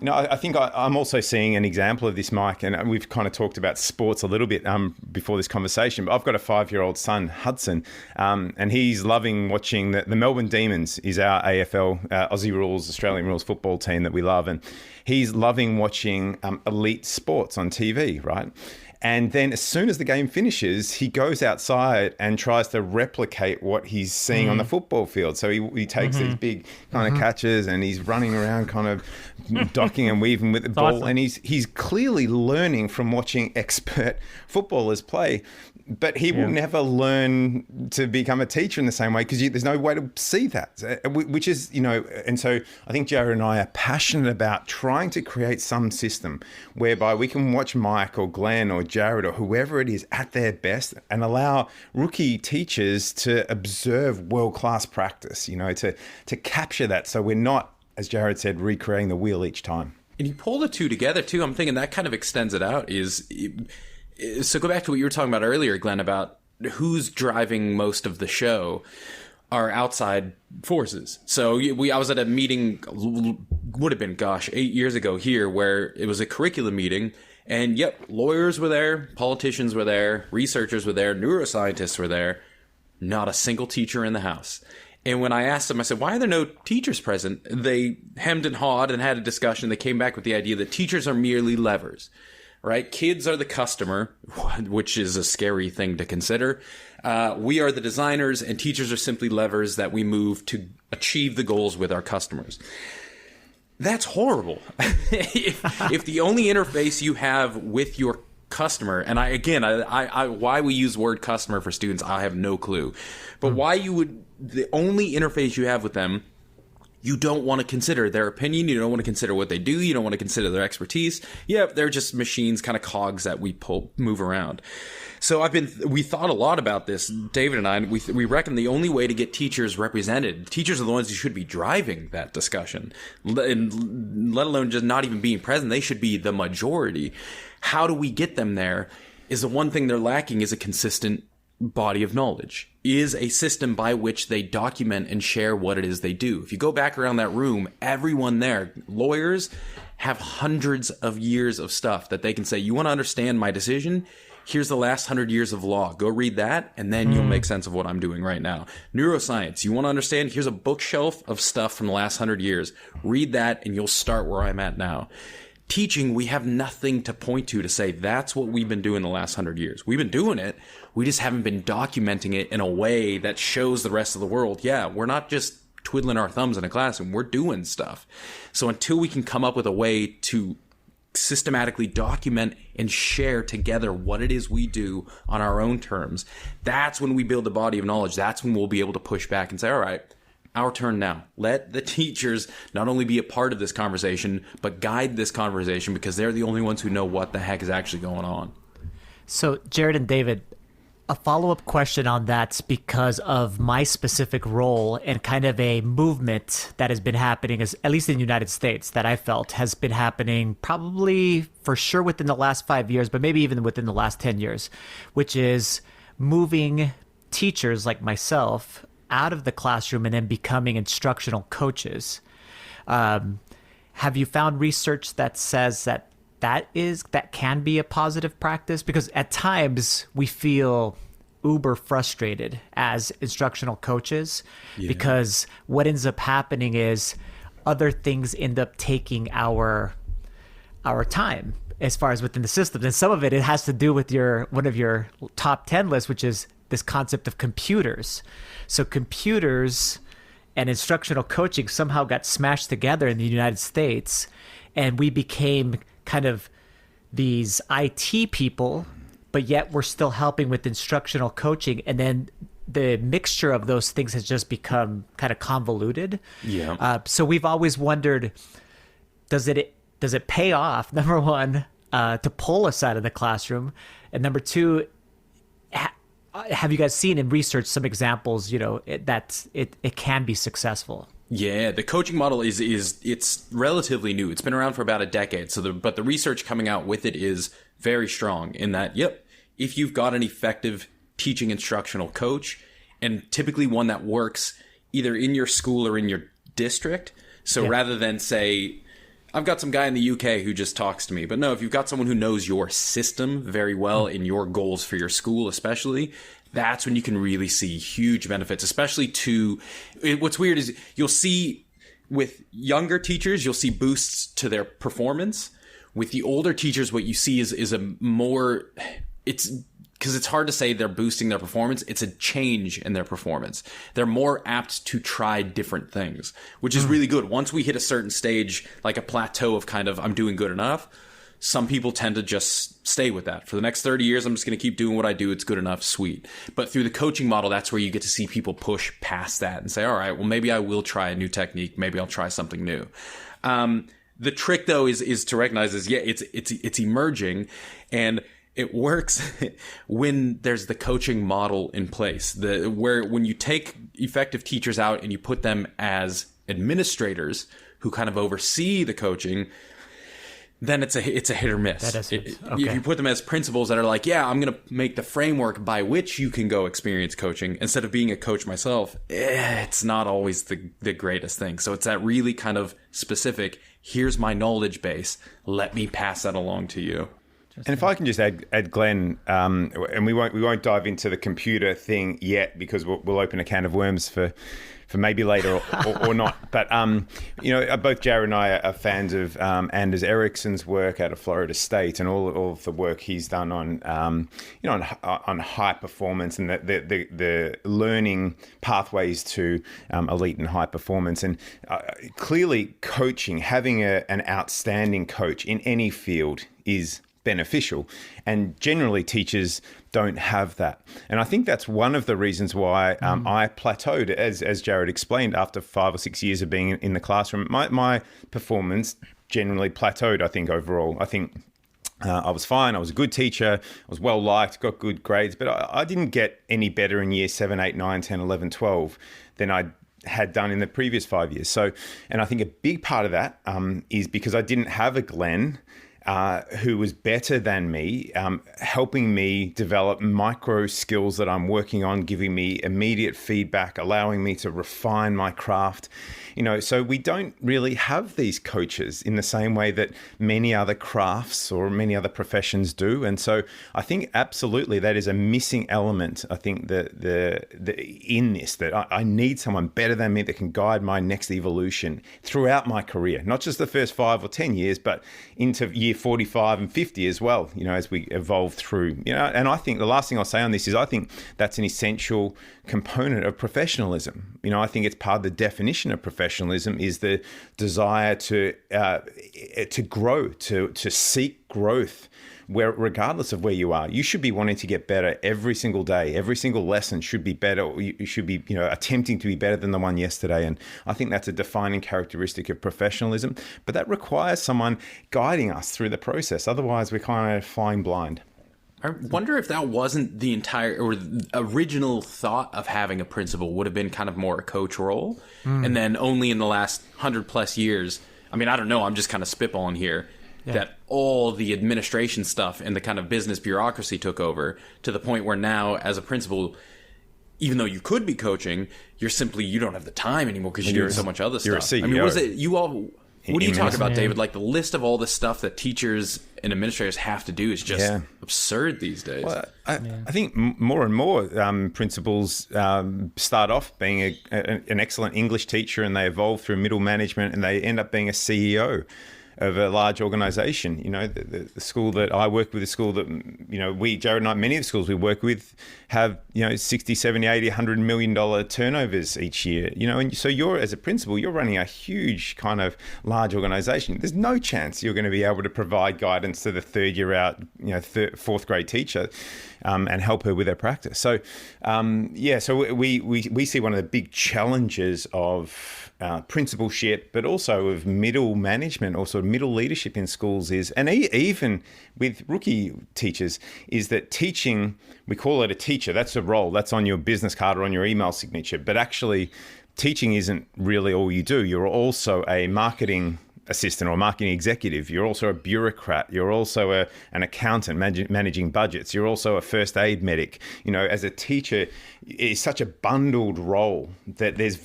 I think I'm also seeing an example of this, Mike, and we've kind of talked about sports a little bit before this conversation, but I've got a 5-year-old son, Hudson, and he's loving watching the Melbourne Demons is our AFL, Aussie Rules, Australian Rules football team that we love. And he's loving watching elite sports on TV, right? And then as soon as the game finishes, he goes outside and tries to replicate what he's seeing on the football field. So he takes these big kind of catches and he's running around kind of docking and weaving with the ball. Awesome. And he's clearly learning from watching expert footballers play. But he will never learn to become a teacher in the same way because there's no way to see that, which is, and so I think Jared and I are passionate about trying to create some system whereby we can watch Mike or Glen or Jared or whoever it is at their best and allow rookie teachers to observe world-class practice, to capture that. So we're not, as Jared said, recreating the wheel each time. And you pull the two together too. I'm thinking that kind of extends it out So go back to what you were talking about earlier, Glenn, about who's driving most of the show are outside forces. So I was at a meeting, would have been, 8 years ago here, where it was a curriculum meeting. And lawyers were there, politicians were there, researchers were there, neuroscientists were there. Not a single teacher in the house. And when I asked them, I said, why are there no teachers present? They hemmed and hawed and had a discussion. They came back with the idea that teachers are merely levers. Right? Kids are the customer, which is a scary thing to consider. We are the designers, and teachers are simply levers that we move to achieve the goals with our customers. That's horrible. if the only interface you have with your customer, and I why we use the word customer for students, I have no clue. But the only interface you have with them, you don't want to consider their opinion. You don't want to consider what they do. You don't want to consider their expertise. They're just machines, kind of cogs that we move around. So we thought a lot about this, David and I. We reckon the only way to get teachers represented, teachers are the ones who should be driving that discussion, and let alone just not even being present. They should be the majority. How do we get them there? Is the one thing they're lacking is a consistent body of knowledge, is a system by which they document and share what it is they do. If you go back around that room, everyone there, lawyers, have hundreds of years of stuff that they can say, you want to understand my decision? Here's the last 100 years of law. Go read that, and then you'll make sense of what I'm doing right now. Neuroscience. You want to understand? Here's a bookshelf of stuff from the last 100 years. Read that, and you'll start where I'm at now. Teaching, we have nothing to point to say that's what we've been doing the last 100 years. We've been doing it. We just haven't been documenting it in a way that shows the rest of the world, yeah, we're not just twiddling our thumbs in a classroom. We're doing stuff. So until we can come up with a way to systematically document and share together what it is we do on our own terms, that's when we build a body of knowledge. That's when we'll be able to push back and say, all right, our turn now. Let the teachers not only be a part of this conversation, but guide this conversation, because they're the only ones who know what the heck is actually going on. So, Jared and David, a follow-up question on that's because of my specific role and kind of a movement that has been happening, at least in the United States, that I felt has been happening probably for sure within the last 5 years, but maybe even within the last 10 years, which is moving teachers like myself out of the classroom and then becoming instructional coaches. Have you found research that says that can be a positive practice? Because at times we feel uber frustrated as instructional coaches, because what ends up happening is other things end up taking our time as far as within the systems. And some of it has to do with one of your top 10 lists, which is this concept of computers. So computers and instructional coaching somehow got smashed together in the United States, and we became kind of these IT people, but yet we're still helping with instructional coaching. And then the mixture of those things has just become kind of convoluted. Yeah. So we've always wondered, does it pay off, number one, to pull us out of the classroom? And number two, have you guys seen in research some examples, that it can be successful? Yeah, the coaching model it's relatively new. It's been around for about a decade. But the research coming out with it is very strong in that, if you've got an effective teaching instructional coach, and typically one that works either in your school or in your district. So rather than say, I've got some guy in the UK who just talks to me. But no, if you've got someone who knows your system very well in your goals for your school especially, that's when you can really see huge benefits, especially what's weird is you'll see with younger teachers, you'll see boosts to their performance. With the older teachers, what you see is a more, it's because it's hard to say they're boosting their performance. It's a change in their performance. They're more apt to try different things, which is really good. Once we hit a certain stage, like a plateau of kind of, I'm doing good enough, some people tend to just stay with that. For the next 30 years, I'm just going to keep doing what I do. It's good enough. Sweet. But through the coaching model, that's where you get to see people push past that and say, all right, well, maybe I will try a new technique. Maybe I'll try something new. The trick, though, is to recognize it's emerging, and it works when there's the coaching model in place. When you take effective teachers out and you put them as administrators who kind of oversee the coaching, then it's a hit or miss. Okay. If you put them as principals that are like, I'm going to make the framework by which you can go experience coaching, instead of being a coach myself, it's not always the greatest thing. So it's that really kind of specific, here's my knowledge base, let me pass that along to you. And if I can just add Glenn, and we won't dive into the computer thing yet, because we'll open a can of worms for maybe later or not. But both Jared and I are fans of Anders Ericsson's work out of Florida State, and all of the work he's done on on high performance and the learning pathways to elite and high performance. And clearly, coaching, having an outstanding coach in any field is beneficial, and generally teachers don't have that. And I think that's one of the reasons why I plateaued, as Jared explained, after 5 or 6 years of being in the classroom. My performance generally plateaued, I think, overall. I think I was fine. I was a good teacher. I was well liked, got good grades, but I didn't get any better in year 7, 8, 9, 10, 11, 12 than I had done in the previous 5 years. So, and I think a big part of that is because I didn't have a Glen who was better than me, helping me develop micro skills that I'm working on, giving me immediate feedback, allowing me to refine my craft. So we don't really have these coaches in the same way that many other crafts or many other professions do. And so I think absolutely that is a missing element. I think in this, that I need someone better than me that can guide my next evolution throughout my career, not just the first 5 or 10 years, but into year 45 and 50 as well, as we evolve through, and I think the last thing I'll say on this is I think that's an essential component of professionalism. I think it's part of the definition of professionalism is the desire to grow, to seek growth, where regardless of where you are, you should be wanting to get better every single day. Every single lesson should be better. Or you should be, attempting to be better than the one yesterday. And I think that's a defining characteristic of professionalism. But that requires someone guiding us through the process. Otherwise, we're kind of flying blind. I wonder if that wasn't the entire or the original thought of having a principal would have been kind of more a coach role. And then only in the last 100+ years, I mean, I don't know, I'm just kind of spitballing here, that all the administration stuff and the kind of business bureaucracy took over to the point where now as a principal, even though you could be coaching, you don't have the time anymore because you're doing so much other stuff. You're a CEO. I mean, was it you all... What do you talk about, David? Like the list of all the stuff that teachers and administrators have to do is just absurd these days. Well, I think more and more principals start off being an excellent English teacher, and they evolve through middle management, and they end up being a CEO of a large organization. The school that I work with, the school that, Jared and I, many of the schools we work with have, 60, 70, 80, $100 million turnovers each year, and so as a principal, you're running a huge kind of large organization. There's no chance you're going to be able to provide guidance to the third year out, fourth grade teacher and help her with her practice. So, so we see one of the big challenges of principalship, but also of middle management or sort of middle leadership in schools is, and even with rookie teachers, is that teaching, we call it a teacher, that's a role, that's on your business card or on your email signature, but actually teaching isn't really all you do. You're also a marketing assistant or marketing executive. You're also a bureaucrat. You're also an accountant managing budgets. You're also a first aid medic. As a teacher, it's such a bundled role that there's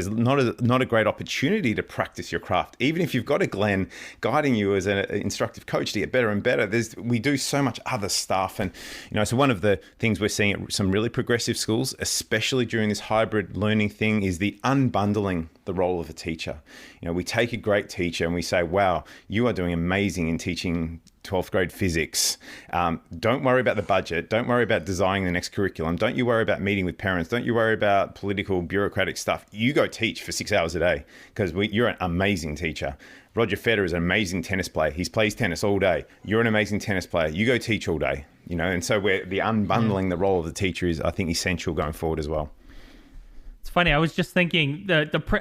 not a great opportunity to practice your craft. Even if you've got a Glen guiding you as an instructive coach to get better and better, we do so much other stuff. And, so one of the things we're seeing at some really progressive schools, especially during this hybrid learning thing, is the unbundling the role of a teacher. We take a great teacher and we say, wow, you are doing amazing in teaching 12th grade physics. Don't worry about the budget. Don't worry about designing the next curriculum. Don't you worry about meeting with parents. Don't you worry about political, bureaucratic stuff. You go teach for 6 hours a day because you're an amazing teacher. Roger Federer is an amazing tennis player. He plays tennis all day. You're an amazing tennis player. You go teach all day. And so the unbundling the role of the teacher is, I think, essential going forward as well. It's funny. I was just thinking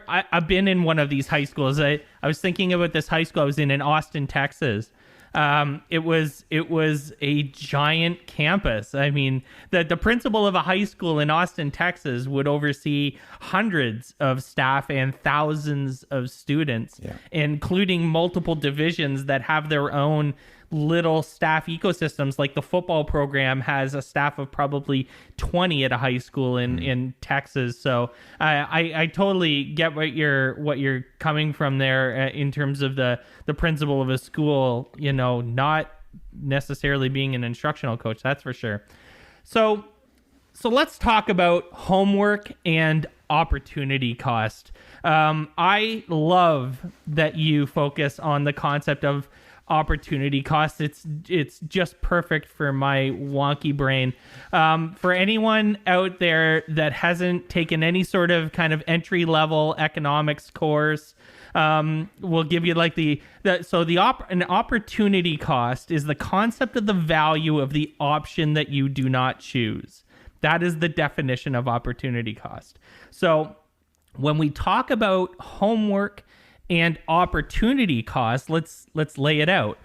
I've been in one of these high schools. I was thinking about this high school I was in Austin, Texas. It was a giant campus. I mean, the principal of a high school in Austin, Texas would oversee hundreds of staff and thousands of students, including multiple divisions that have their own little staff ecosystems. Like the football program has a staff of probably 20 at a high school in Texas. So I totally get what you're coming from there in terms of the principal of a school, not necessarily being an instructional coach. That's for sure. So let's talk about homework and opportunity cost. I love that you focus on the concept of opportunity cost. It's just perfect for my wonky brain. For anyone out there that hasn't taken any sort of kind of entry level economics course, we'll give you like an opportunity cost is the concept of the value of the option that you do not choose. That is the definition of opportunity cost. So when we talk about homework and opportunity cost, let's lay it out.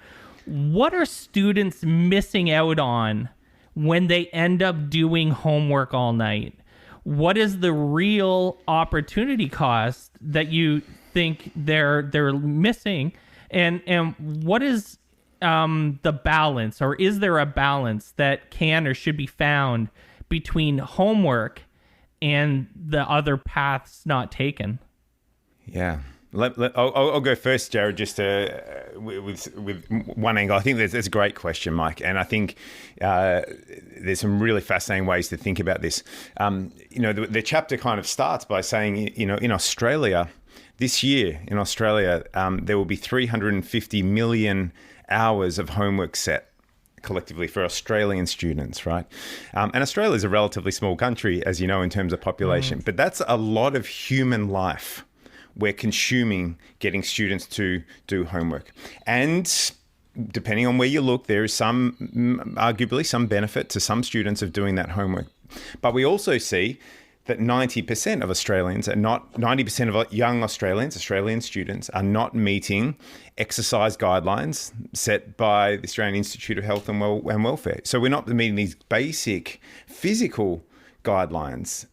What are students missing out on when they end up doing homework all night? What is the real opportunity cost that you think they're missing? And what is the balance, or is there a balance that can or should be found between homework and the other paths not taken? Yeah. I'll go first, Jared, just with one angle. I think that's a great question, Mike, and I think there's some really fascinating ways to think about this. The chapter kind of starts by saying, in Australia, this year in Australia, there will be 350 million hours of homework set collectively for Australian students, right? And Australia is a relatively small country, as you know, in terms of population, but that's a lot of human life we're consuming, getting students to do homework. And depending on where you look, there is arguably some benefit to some students of doing that homework. But we also see that 90% of Australians are not, 90% of young Australian students are not meeting exercise guidelines set by the Australian Institute of Health and Welfare. So we're not meeting these basic physical guidelines.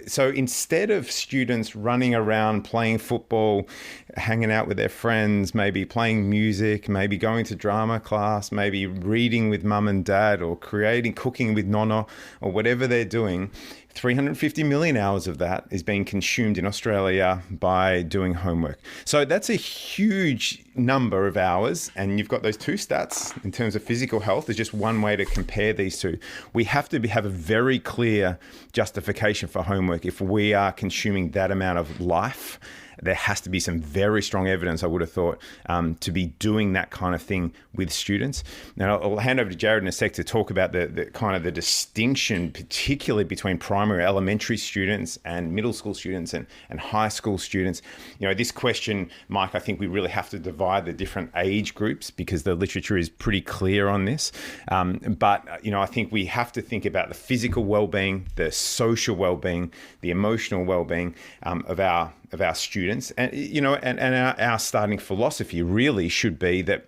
So instead of students running around playing football, hanging out with their friends, maybe playing music, maybe going to drama class, maybe reading with mum and dad, or cooking with nonna, or whatever they're doing, 350 million hours of that is being consumed in Australia by doing homework. So that's a huge number of hours. And you've got those two stats in terms of physical health. There's just one way to compare these two. We have to have a very clear justification for homework. If we are consuming that amount of life, there has to be some very strong evidence, I would have thought, to be doing that kind of thing with students. Now, I'll hand over to Jared in a sec to talk about the kind of the distinction, particularly between primary elementary students and middle school students and high school students. This question, Mike, I think we really have to divide the different age groups because the literature is pretty clear on this. But I think we have to think about the physical well-being, the social well-being, the emotional well-being of our students, and our starting philosophy really should be that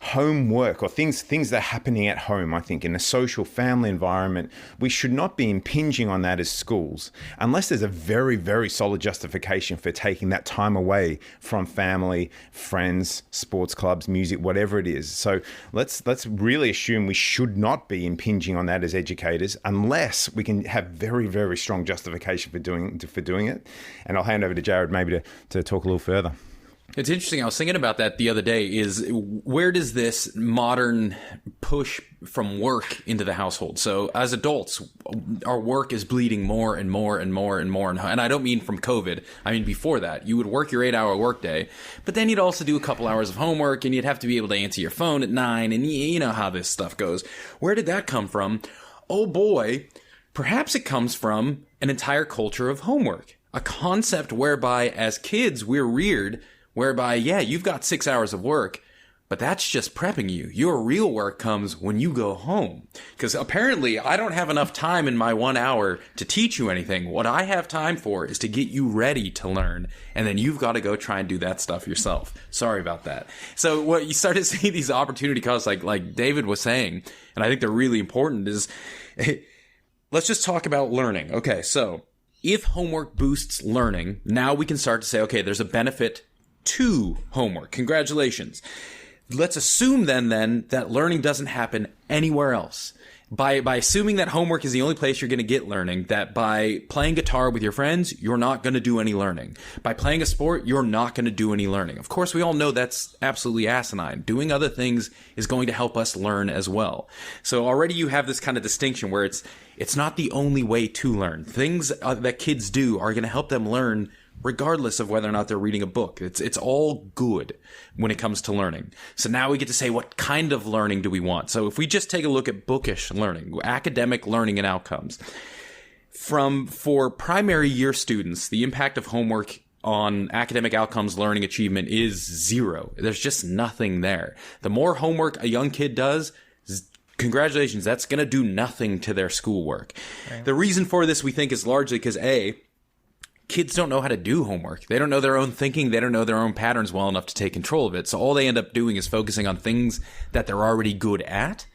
homework or things that are happening at home, I think, in a social family environment, we should not be impinging on that as schools unless there's a very, very solid justification for taking that time away from family, friends, sports clubs, music, whatever it is. So let's really assume we should not be impinging on that as educators unless we can have very, very strong justification for doing it. And I'll hand over to Jared maybe to talk a little further. It's interesting. I was thinking about that the other day, is where does this modern push from work into the household? So as adults, our work is bleeding more and more and more and more. And I don't mean from COVID. I mean, before that, you would work your 8-hour workday, but then you'd also do a couple hours of homework and you'd have to be able to answer your phone at 9. And you know how this stuff goes. Where did that come from? Oh boy, perhaps it comes from an entire culture of homework, a concept whereby as kids, we're reared whereby, yeah, you've got 6 hours of work, but that's just prepping you. Your real work comes when you go home. Because apparently I don't have enough time in my 1 hour to teach you anything. What I have time for is to get you ready to learn. And then you've got to go try and do that stuff yourself. Sorry about that. So what you start to see these opportunity costs, like David was saying, and I think they're really important, is let's just talk about learning. Okay, so if homework boosts learning, now we can start to say, okay, there's a benefit to homework. Congratulations. Let's assume then that learning doesn't happen anywhere else. By assuming that homework is the only place you're going to get learning, that by playing guitar with your friends, you're not going to do any learning. By playing a sport, you're not going to do any learning. Of course, we all know that's absolutely asinine. Doing other things is going to help us learn as well. So already you have this kind of distinction where it's not the only way to learn. Things that kids do are going to help them learn regardless of whether or not they're reading a book. It's all good when it comes to learning. So now we get to say, what kind of learning do we want? So if we just take a look at bookish learning, academic learning and outcomes, for primary year students, the impact of homework on academic outcomes, learning achievement is zero. There's just nothing there. The more homework a young kid does, congratulations, that's going to do nothing to their schoolwork. Right. The reason for this, we think, is largely because kids don't know how to do homework. They don't know their own thinking. They don't know their own patterns well enough to take control of it. So all they end up doing is focusing on things that they're already good at.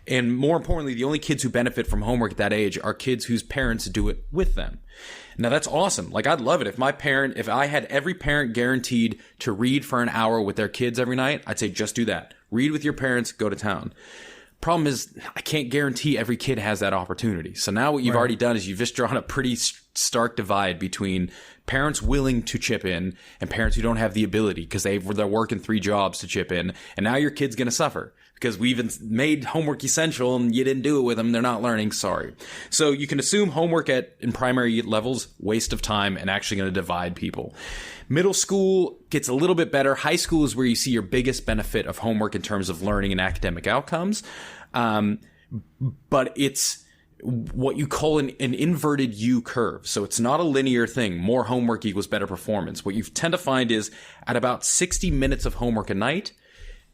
And more importantly, the only kids who benefit from homework at that age are kids whose parents do it with them. Now that's awesome. Like, I'd love it if I had every parent guaranteed to read for an hour with their kids every night. I'd say just do that. Read with your parents, go to town. Problem is, I can't guarantee every kid has that opportunity. So now what you've already done is you've just drawn a pretty stark divide between parents willing to chip in and parents who don't have the ability because they're working 3 jobs to chip in. And now your kid's going to suffer because we've made homework essential and you didn't do it with them. They're not learning. Sorry. So you can assume homework in primary levels, waste of time and actually going to divide people. Middle school gets a little bit better. High school is where you see your biggest benefit of homework in terms of learning and academic outcomes. But it's what you call an inverted U curve. So it's not a linear thing. More homework equals better performance. What you tend to find is at about 60 minutes of homework a night,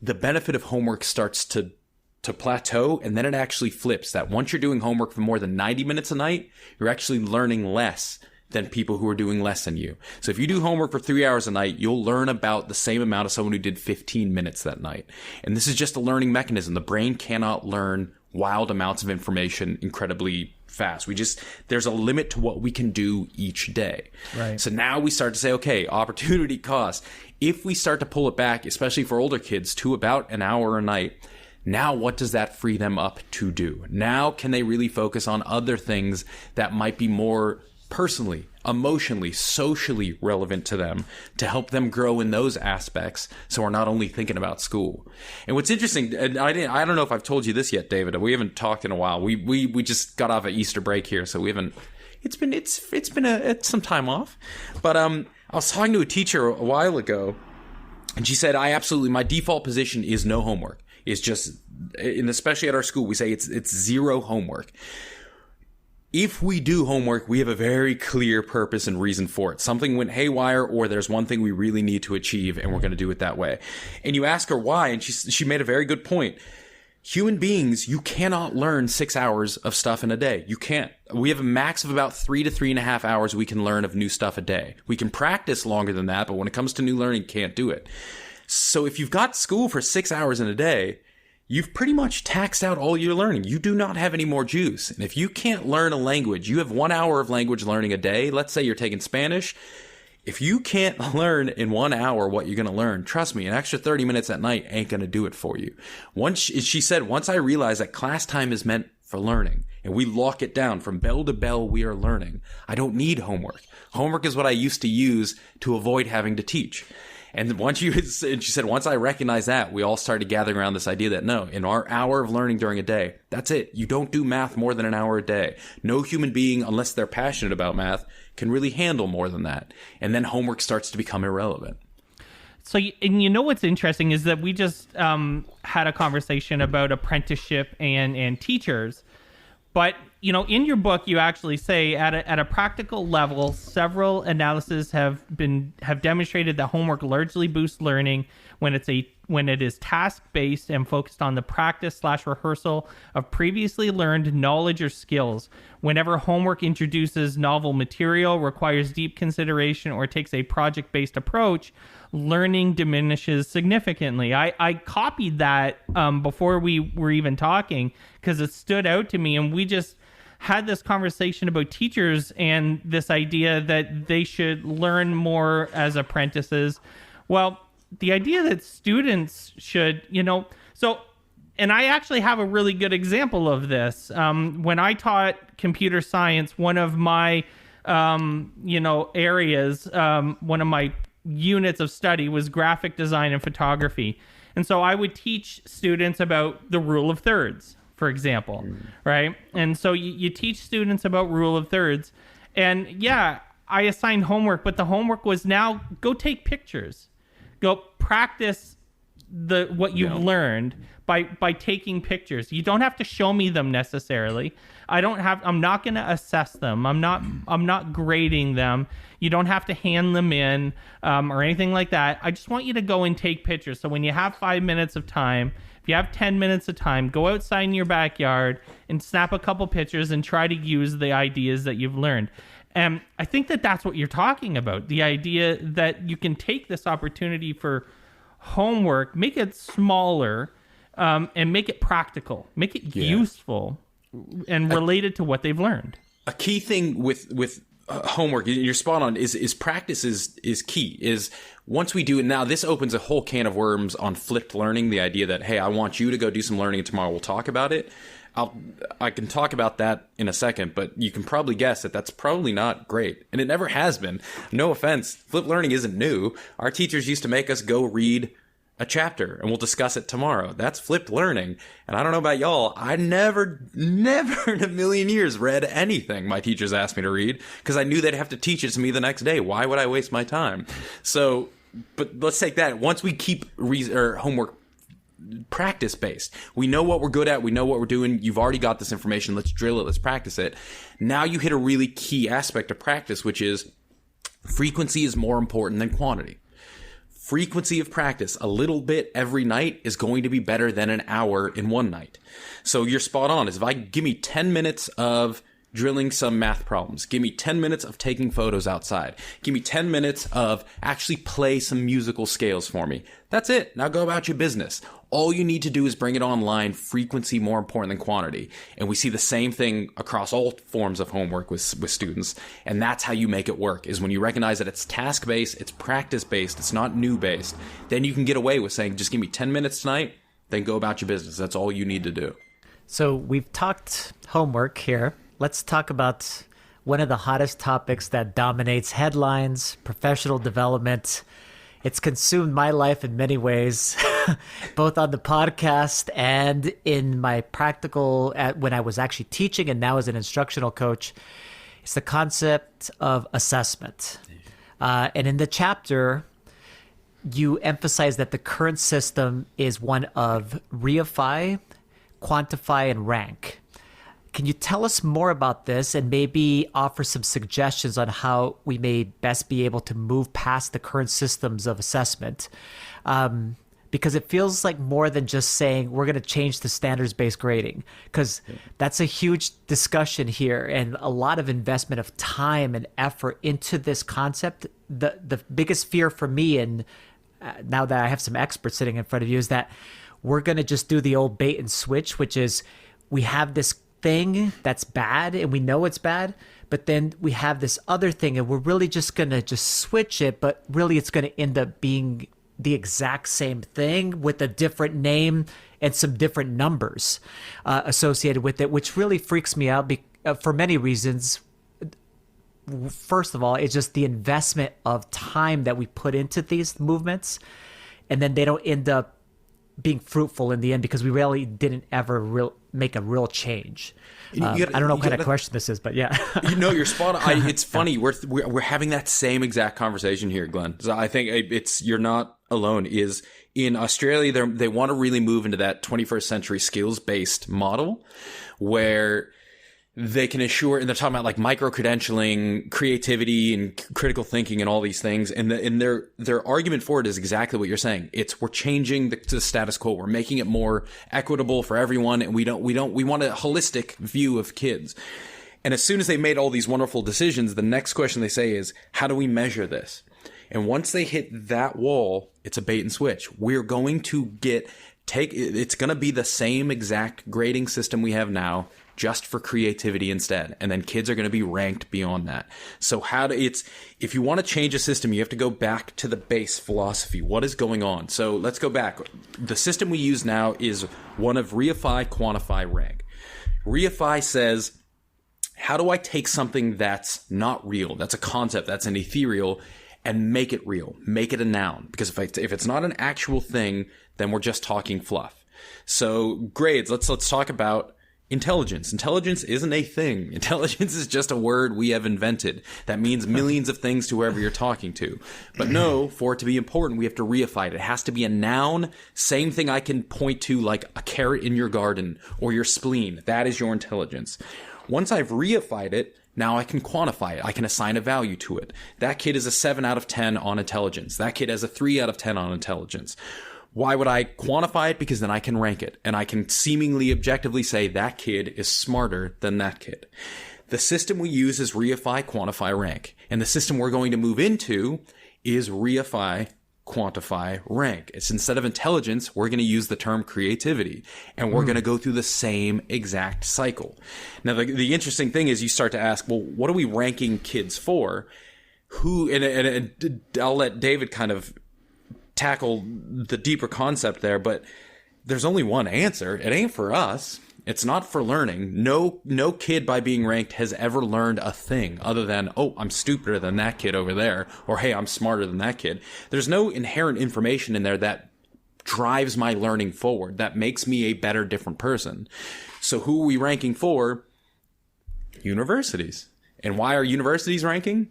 the benefit of homework starts to plateau, and then it actually flips. That once you're doing homework for more than 90 minutes a night, you're actually learning less than people who are doing less than you. So if you do homework for 3 hours a night, you'll learn about the same amount as someone who did 15 minutes that night. And this is just a learning mechanism. The brain cannot learn wild amounts of information incredibly fast. There's a limit to what we can do each day. Right. So now we start to say, okay, opportunity cost. If we start to pull it back, especially for older kids, to about an hour a night, now what does that free them up to do? Now can they really focus on other things that might be more personally, emotionally, socially relevant to them to help them grow in those aspects so we're not only thinking about school. And what's interesting, and I don't know if I've told you this yet, David, we haven't talked in a while. We just got off an Easter break here, so we haven't, it's been some time off. But I was talking to a teacher a while ago and she said, my default position is no homework. It's just, and especially at our school, we say it's zero homework. If we do homework, we have a very clear purpose and reason for it. Something went haywire, or there's one thing we really need to achieve, and we're going to do it that way. And you ask her why, and she made a very good point. Human beings, you cannot learn 6 hours of stuff in a day. You can't. We have a max of about 3 to 3.5 hours we can learn of new stuff a day. We can practice longer than that, but when it comes to new learning, can't do it. So if you've got school for 6 hours in a day, you've pretty much taxed out all your learning. You do not have any more juice. And if you can't learn a language, you have 1 hour of language learning a day. Let's say you're taking Spanish. If you can't learn in 1 hour what you're going to learn, trust me, an extra 30 minutes at night ain't going to do it for you. She said, once I realized that class time is meant for learning and we lock it down from bell to bell, we are learning. I don't need homework. Homework is what I used to use to avoid having to teach. And she said, once I recognized that, we all started gathering around this idea that no, in our hour of learning during a day, that's it. You don't do math more than an hour a day. No human being, unless they're passionate about math, can really handle more than that. And then homework starts to become irrelevant. So, and you know what's interesting is that we just had a conversation about apprenticeship and teachers. But, you know, in your book, you actually say at a practical level, several analyses have demonstrated that homework largely boosts learning when it is task-based and focused on the practice/rehearsal of previously learned knowledge or skills. Whenever homework introduces novel material, requires deep consideration, or takes a project-based approach, learning diminishes significantly. I copied that before we were even talking because it stood out to me, and we just had this conversation about teachers and this idea that they should learn more as apprentices. Well, the idea that students should, and I actually have a really good example of this. When I taught computer science, one of my, areas, one of my units of study was graphic design and photography. And so I would teach students about the rule of thirds, for example, right? And so you teach students about rule of thirds. And yeah, I assigned homework, but the homework was now go take pictures. Go practice what you've learned by taking pictures. You don't have to show me them necessarily. I'm not going to assess them. I'm not grading them. You don't have to hand them in or anything like that. I just want you to go and take pictures. So when you have 5 minutes of time, if you have 10 minutes of time, go outside in your backyard and snap a couple pictures and try to use the ideas that you've learned. And I think that that's what you're talking about. The idea that you can take this opportunity for homework, make it smaller, and make it practical, make it useful, and related to what they've learned. A key thing with homework, you're spot on, is practice is key. Is once we do it, now this opens a whole can of worms on flipped learning, the idea that, hey, I want you to go do some learning and tomorrow we'll talk about it. I can talk about that in a second, but you can probably guess that that's probably not great. And it never has been. No offense. Flipped learning isn't new. Our teachers used to make us go read a chapter and we'll discuss it tomorrow. That's flipped learning. And I don't know about y'all, I never in a million years read anything my teachers asked me to read because I knew they'd have to teach it to me the next day. Why would I waste my time? So, but let's take that. Once we keep homework practice based, we know what we're good at, we know what we're doing, you've already got this information, let's drill it, let's practice it. Now you hit a really key aspect of practice, which is frequency is more important than quantity. Frequency of practice, a little bit every night, is going to be better than an hour in one night. So you're spot on. Is if I give me 10 minutes of drilling some math problems, give me 10 minutes of taking photos outside, give me 10 minutes of actually play some musical scales for me. That's it. Now go about your business. All you need to do is bring it online. Frequency more important than quantity. And we see the same thing across all forms of homework with students. And that's how you make it work, is when you recognize that it's task-based, it's practice-based, it's not new-based. Then you can get away with saying, just give me 10 minutes tonight, then go about your business. That's all you need to do. So we've talked homework here. Let's talk about one of the hottest topics that dominates headlines, professional development. It's consumed my life in many ways, both on the podcast and in my practical, when I was actually teaching and now as an instructional coach. It's the concept of assessment. And in the chapter, you emphasize that the current system is one of reify, quantify, and rank. Can you tell us more about this and maybe offer some suggestions on how we may best be able to move past the current systems of assessment? Because it feels like more than just saying we're going to change the standards-based grading, because that's a huge discussion here and a lot of investment of time and effort into this concept. The biggest fear for me, and now that I have some experts sitting in front of you, is that we're going to just do the old bait and switch, which is we have this thing that's bad and we know it's bad, but then we have this other thing and we're really just going to just switch it, but really it's going to end up being the exact same thing with a different name and some different numbers associated with it, which really freaks me out for many reasons. First of all, it's just the investment of time that we put into these movements, and then they don't end up being fruitful in the end because we really didn't ever make a real change. I don't know what kind of question this is, but yeah. You're spot on. It's funny. We're having that same exact conversation here, Glenn. So I think you're not alone. Is in Australia, they want to really move into that 21st century skills-based model where they can assure, and they're talking about like micro-credentialing, creativity, and critical thinking, and all these things. And their argument for it is exactly what you're saying. We're changing the status quo. We're making it more equitable for everyone, and we want a holistic view of kids. And as soon as they made all these wonderful decisions, the next question they say is, how do we measure this? And once they hit that wall, it's a bait and switch. We're going to it's going to be the same exact grading system we have now, just for creativity instead. And then kids are going to be ranked beyond that. So if you want to change a system, you have to go back to the base philosophy. What is going on? So let's go back. The system we use now is one of reify, quantify, rank. Reify says, how do I take something that's not real, that's a concept, that's an ethereal, and make it real, make it a noun? Because if it's not an actual thing, then we're just talking fluff. So grades, let's talk about intelligence. Intelligence isn't a thing. Intelligence is just a word we have invented that means millions of things to whoever you're talking to. But no, for it to be important, we have to reify it. It has to be a noun. Same thing I can point to, like a carrot in your garden or your spleen. That is your intelligence. Once I've reified it, now I can quantify it. I can assign a value to it. That kid is a 7 out of 10 on intelligence. That kid has a 3 out of 10 on intelligence. Why would I quantify it? Because then I can rank it, and I can seemingly objectively say that kid is smarter than that kid. The system we use is reify, quantify, rank. And the system we're going to move into is reify, quantify, rank. It's instead of intelligence, we're going to use the term creativity, and we're going to go through the same exact cycle. Now, the interesting thing is you start to ask, well, what are we ranking kids for? And I'll let David kind of tackle the deeper concept there, but there's only one answer. It ain't for us. It's not for learning. No kid by being ranked has ever learned a thing other than, oh, I'm stupider than that kid over there, or hey, I'm smarter than that kid. There's no inherent information in there that drives my learning forward, that makes me a better, different person. So who are we ranking for? Universities. And why are universities ranking?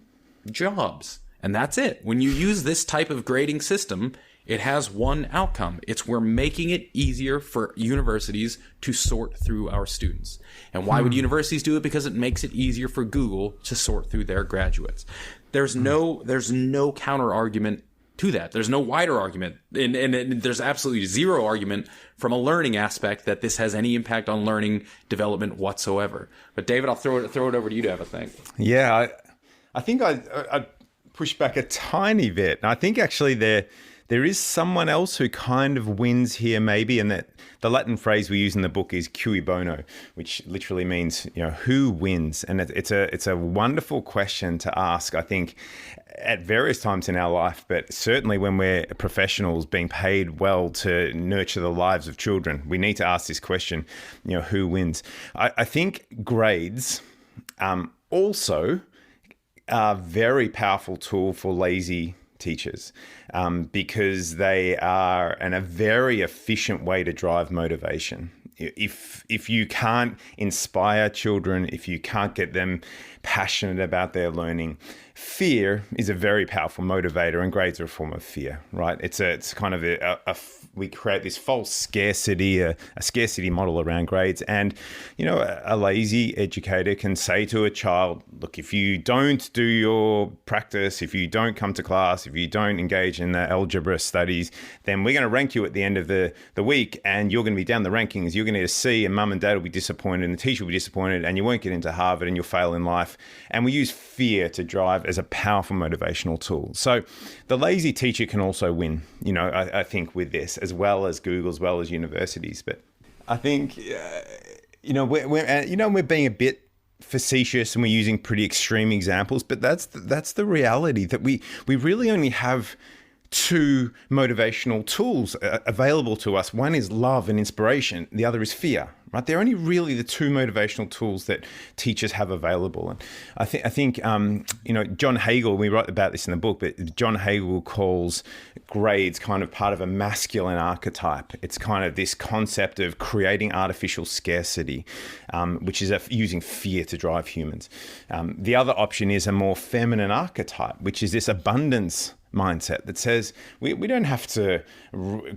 Jobs. And that's it. When you use this type of grading system, it has one outcome. It's we're making it easier for universities to sort through our students. And why would universities do it? Because it makes it easier for Google to sort through their graduates. There's no counter argument to that. There's no wider argument. And there's absolutely zero argument from a learning aspect that this has any impact on learning development whatsoever. But David, I'll throw it over to you to have a think. Yeah, I think I push back a tiny bit. I think actually there is someone else who kind of wins here, maybe, and that the Latin phrase we use in the book is cui bono, which literally means, who wins. And it's a wonderful question to ask, I think, at various times in our life, but certainly when we're professionals being paid well to nurture the lives of children, we need to ask this question, who wins? I think grades also are a very powerful tool for lazy teachers, because they are a very efficient way to drive motivation. If you can't inspire children, if you can't get them passionate about their learning, fear is a very powerful motivator, and grades are a form of fear, right? It's kind of we create this false scarcity, a scarcity model around grades. And, a lazy educator can say to a child, look, if you don't do your practice, if you don't come to class, if you don't engage in the algebra studies, then we're going to rank you at the end of the week, and you're going to be down the rankings. You're going to get a C, and mum and dad will be disappointed, and the teacher will be disappointed, and you won't get into Harvard, and you'll fail in life. And we use fear to drive as a powerful motivational tool. So the lazy teacher can also win, I think, with this, as well as Google, as well as universities. But I think, we're being a bit facetious and we're using pretty extreme examples, but that's the reality, that we really only have two motivational tools available to us. One is love and inspiration. The other is fear, right? They're only really the two motivational tools that teachers have available. And I think John Hagel, we write about this in the book, but John Hagel calls grades kind of part of a masculine archetype. It's kind of this concept of creating artificial scarcity, which is using fear to drive humans. The other option is a more feminine archetype, which is this abundance mindset that says we don't have to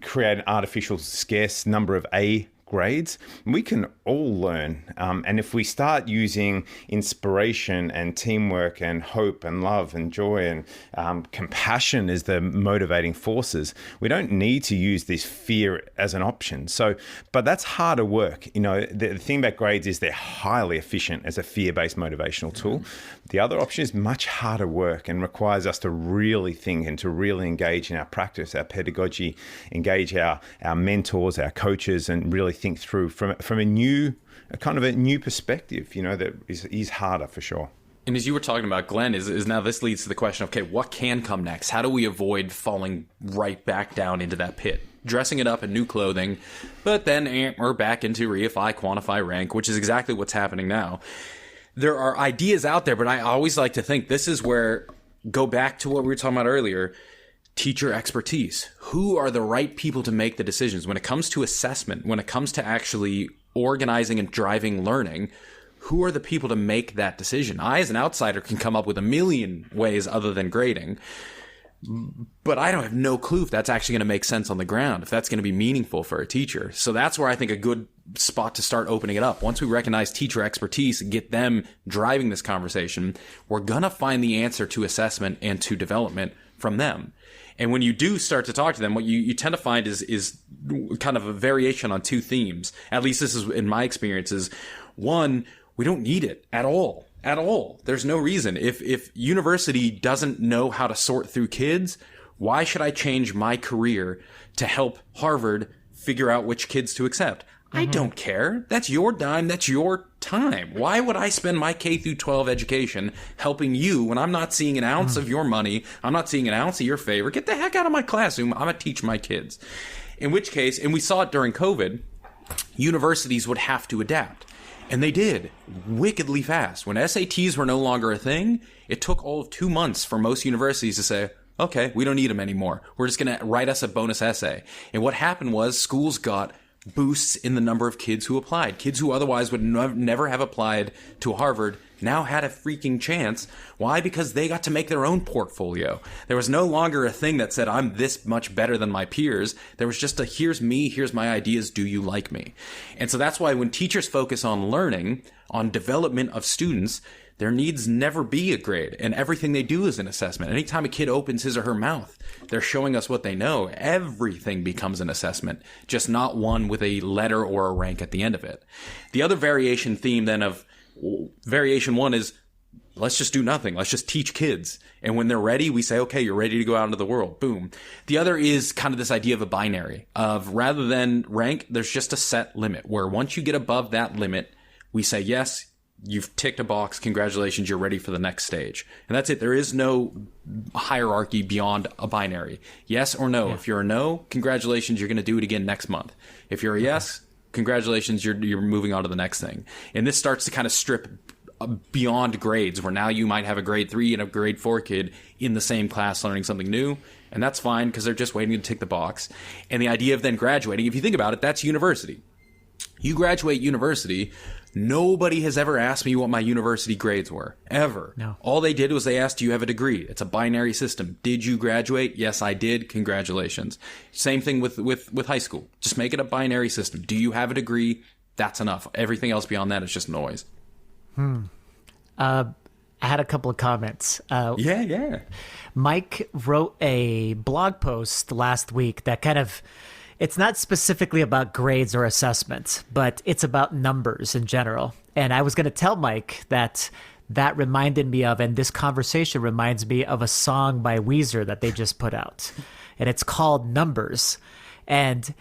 create an artificial scarce number of A grades. We can all learn. And if we start using inspiration and teamwork and hope and love and joy and compassion as the motivating forces, we don't need to use this fear as an option. But that's harder work. The thing about grades is they're highly efficient as a fear-based motivational tool. The other option is much harder work and requires us to really think and to really engage in our practice, our pedagogy, engage our mentors, our coaches, and really think through from a new perspective, that is harder for sure. And as you were talking about, Glenn, is now this leads to the question of, okay, what can come next? How do we avoid falling right back down into that pit? Dressing it up in new clothing, but then we're back into reify, quantify, rank, which is exactly what's happening now. There are ideas out there, but I always like to think this is where, go back to what we were talking about earlier, teacher expertise. Who are the right people to make the decisions? When it comes to assessment, when it comes to actually organizing and driving learning, who are the people to make that decision? I, as an outsider, can come up with a million ways other than grading, but I don't have no clue if that's actually going to make sense on the ground, if that's going to be meaningful for a teacher. So that's where I think a good spot to start opening it up. Once we recognize teacher expertise and get them driving this conversation, we're going to find the answer to assessment and to development from them. And when you do start to talk to them, what you tend to find is kind of a variation on two themes. At least this is in my experience. Is one, we don't need it at all. At all. There's no reason. If university doesn't know how to sort through kids, Why should I change my career to help Harvard figure out which kids to accept? I don't care. That's your dime. That's your time. Why would I spend my K through 12 education helping you when I'm not seeing an ounce of your money? I'm not seeing an ounce of your favor. Get the heck out of my classroom. I'm going to teach my kids. In which case, and we saw it during COVID, universities would have to adapt. And they did wickedly fast. When SATs were no longer a thing, it took all of 2 months for most universities to say, okay, we don't need them anymore. We're just going to write us a bonus essay. And what happened was schools got boosts in the number of kids who applied. Kids who otherwise would never have applied to Harvard now had a freaking chance. Why? Because they got to make their own portfolio. There was no longer a thing that said, I'm this much better than my peers. There was just a, here's me, here's my ideas, do you like me? And so that's why when teachers focus on learning, on development of students, there needs never be a grade, and everything they do is an assessment. Anytime a kid opens his or her mouth, they're showing us what they know. Everything becomes an assessment, just not one with a letter or a rank at the end of it. The other variation theme then of variation one is, let's just do nothing. Let's just teach kids. And when they're ready, we say, okay, you're ready to go out into the world. Boom. The other is kind of this idea of a binary of rather than rank, there's just a set limit where once you get above that limit, we say, yes, you've ticked a box. Congratulations. You're ready for the next stage. And that's it. There is no hierarchy beyond a binary. Yes or no. Yeah. If you're a no, congratulations. You're going to do it again next month. If you're a yes, congratulations. You're moving on to the next thing. And this starts to kind of strip beyond grades, where now you might have a grade 3 and a grade 4 kid in the same class learning something new. And that's fine because they're just waiting to tick the box. And the idea of then graduating, if you think about it, that's university. You graduate university. Nobody has ever asked me what my university grades were, ever. No. All they did was they asked, do you have a degree? It's a binary system. Did you graduate? Yes, I did. Congratulations. Same thing with high school. Just make it a binary system. Do you have a degree? That's enough. Everything else beyond that is just noise. I had a couple of comments. Yeah. Mike wrote a blog post last week that kind of, it's not specifically about grades or assessments, but it's about numbers in general. And I was going to tell Mike that reminded me of, and this conversation reminds me of a song by Weezer that they just put out. And it's called Numbers. And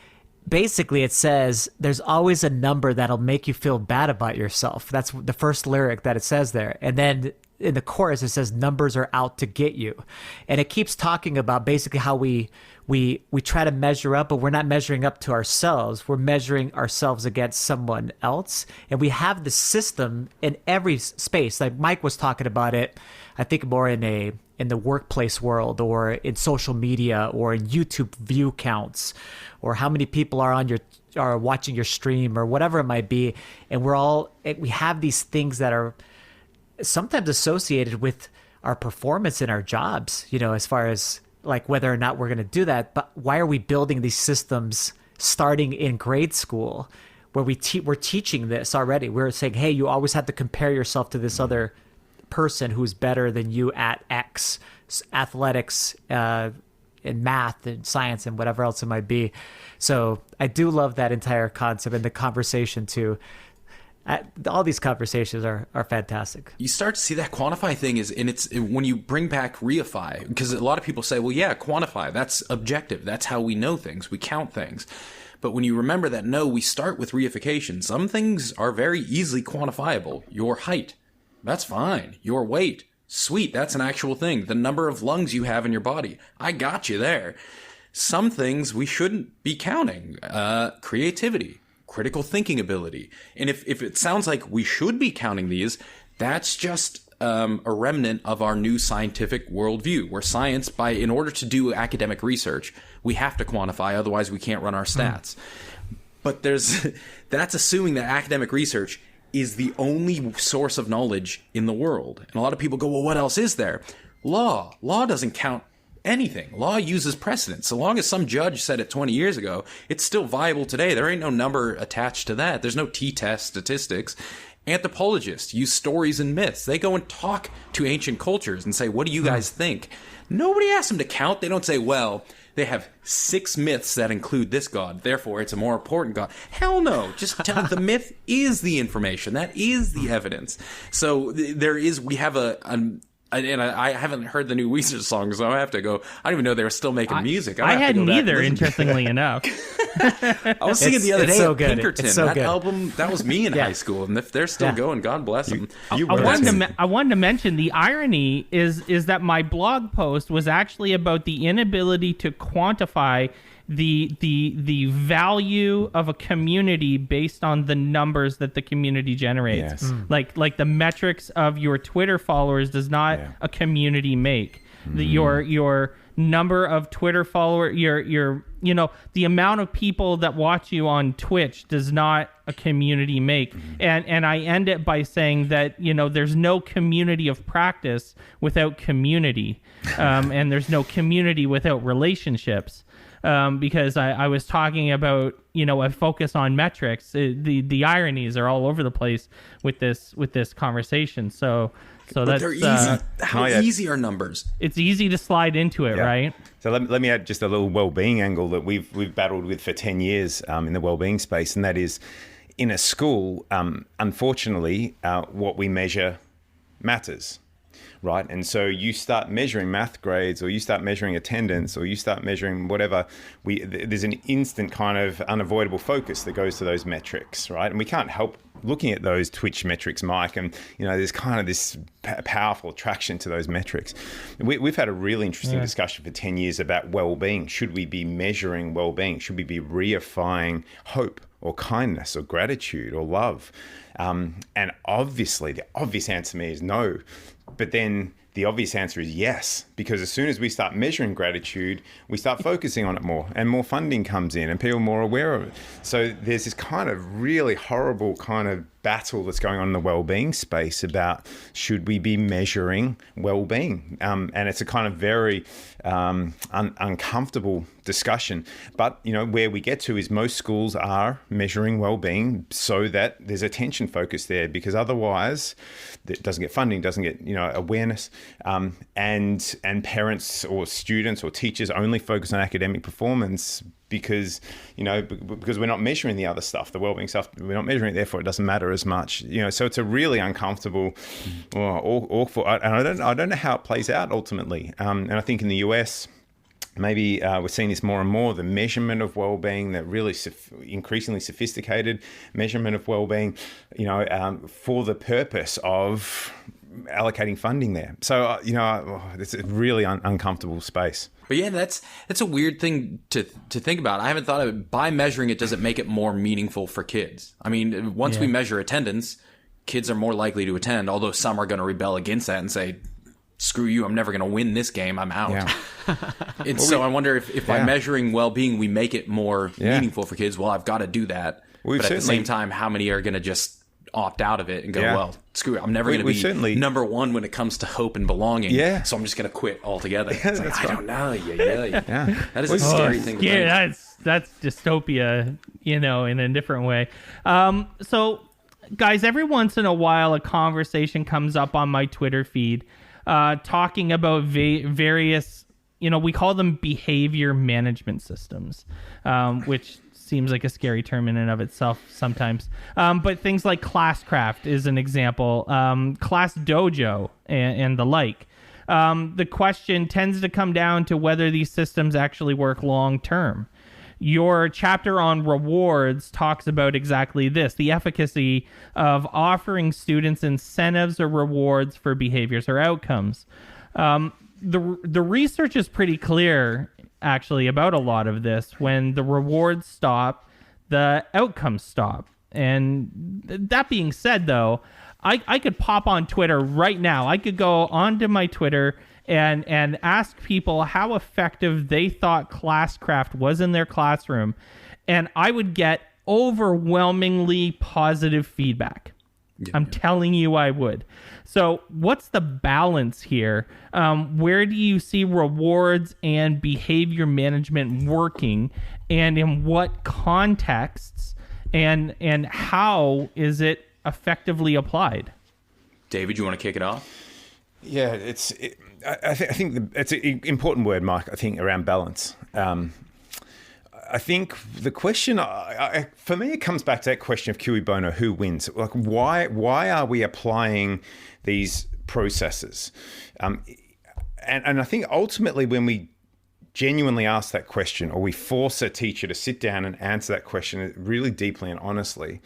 basically it says, there's always a number that'll make you feel bad about yourself. That's the first lyric that it says there. And then in the chorus, it says, numbers are out to get you. And it keeps talking about basically how we try to measure up, but we're not measuring up to ourselves. We're measuring ourselves against someone else. And we have the system in every space. Like Mike was talking about it, I think more in the workplace world, or in social media, or in YouTube view counts, or how many people are watching your stream, or whatever it might be. And we have these things that are sometimes associated with our performance in our jobs, as far as like whether or not we're going to do that. But why are we building these systems starting in grade school where we're teaching this already? We're saying, hey, you always have to compare yourself to this other person who's better than you at X, athletics, in math and science and whatever else it might be. So I do love that entire concept and the conversation too. All these conversations are fantastic. You start to see that quantify thing it's when you bring back reify, because a lot of people say, well, yeah, quantify, that's objective. That's how we know things. We count things. But when you remember that, no, we start with reification. Some things are very easily quantifiable. Your height, that's fine. Your weight, sweet, that's an actual thing. The number of lungs you have in your body, I got you there. Some things we shouldn't be counting. Creativity, critical thinking ability. And if it sounds like we should be counting these, that's just a remnant of our new scientific worldview, where science, in order to do academic research, we have to quantify, otherwise we can't run our stats. But that's assuming that academic research is the only source of knowledge in the world. And a lot of people go, well, what else is there? Law doesn't count anything. Law uses precedent. So long as some judge said it 20 years ago, it's still viable today. There ain't no number attached to that. There's no t-test statistics. Anthropologists use stories and myths. They go and talk to ancient cultures and say, what do you guys think? Nobody asks them to count. They don't say, well, they have 6 myths that include this god, therefore it's a more important god. Hell no. Just tell the myth is the information. That is the evidence. So we have a I haven't heard the new Weezer song, so I have to go. I didn't even know they were still making music. I hadn't either, interestingly enough. I was singing the other day so at good. Pinkerton. It's so that good. album, that was me in high school, and if they're still going, God bless them. I wanted to mention the irony is that my blog post was actually about the inability to quantify the value of a community based on the numbers that the community generates. Yes. Like the metrics of your Twitter followers does not a community make. Your number of Twitter followers, your the amount of people that watch you on Twitch does not a community make. And I end it by saying that there's no community of practice without community, and there's no community without relationships. Because I was talking about a focus on metrics. The ironies are all over the place with this conversation. So but that's they're easy. How easy are numbers? It's easy to slide into it, right? So let me add just a little well-being angle that we've battled with for 10 years in the well-being space, and that is in a school. Unfortunately, what we measure matters. Right. And so you start measuring math grades, or you start measuring attendance, or you start measuring whatever. There's an instant kind of unavoidable focus that goes to those metrics. Right. And we can't help looking at those Twitch metrics, Mike. And, there's kind of this powerful attraction to those metrics. We've had a really interesting discussion for 10 years about well-being. Should we be measuring well-being? Should we be reifying hope or kindness or gratitude or love? And obviously, the obvious answer to me is no. But then the obvious answer is yes, because as soon as we start measuring gratitude, we start focusing on it more, and more funding comes in and people are more aware of it. So there's this kind of really horrible kind of battle that's going on in the well-being space about should we be measuring well-being? And it's a kind of very uncomfortable discussion. But, where we get to is most schools are measuring well-being so that there's attention focus there, because otherwise it doesn't get funding, doesn't get, awareness. And parents or students or teachers only focus on academic performance because we're not measuring the other stuff, the well-being stuff. We're not measuring it, therefore it doesn't matter as much. So it's a really uncomfortable, awful. And I don't know how it plays out ultimately. And I think in the US, maybe we're seeing this more and more, the measurement of well-being, that really increasingly sophisticated measurement of well-being, for the purpose of allocating funding there. So, it's a really uncomfortable space. But yeah, that's a weird thing to think about. I haven't thought of it. By measuring it, does it make it more meaningful for kids? I mean, once we measure attendance, kids are more likely to attend, although some are going to rebel against that and say, screw you, I'm never going to win this game, I'm out. Yeah. So I wonder if by measuring well-being, we make it more meaningful for kids. Well, I've got to do that. But at the same time, how many are going to just opt out of it and go, well, screw it, I'm never going to be number one when it comes to hope and belonging. So I'm just going to quit altogether. I don't know. That is a scary thing to think. That's dystopia, in a different way. So, guys, every once in a while, a conversation comes up on my Twitter feed talking about various, we call them behavior management systems, which seems like a scary term in and of itself sometimes. But things like Classcraft is an example, Class Dojo and the like. The question tends to come down to whether these systems actually work long term. Your chapter on rewards talks about exactly this, the efficacy of offering students incentives or rewards for behaviors or outcomes. The research is pretty clear, actually, about a lot of this. When the rewards stop, the outcomes stop. And that being said, though, I could pop on Twitter right now. I could go onto my Twitter and ask people how effective they thought Classcraft was in their classroom, and I would get overwhelmingly positive feedback. I'm telling you I would. So what's the balance here? Where do you see rewards and behavior management working, and in what contexts, and how is it effectively applied? David, you want to kick it off? Yeah, I think it's an important word, Mike, I think, around balance. I think the question, for me, it comes back to that question of cui bono, who wins? Like, why are we applying these processes. And I think ultimately when we genuinely ask that question, or we force a teacher to sit down and answer that question really deeply and honestly,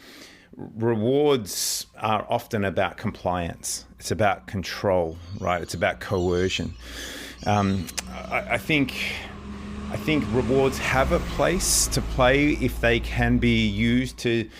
rewards are often about compliance. It's about control, right? It's about coercion. I think rewards have a place to play if they can be used to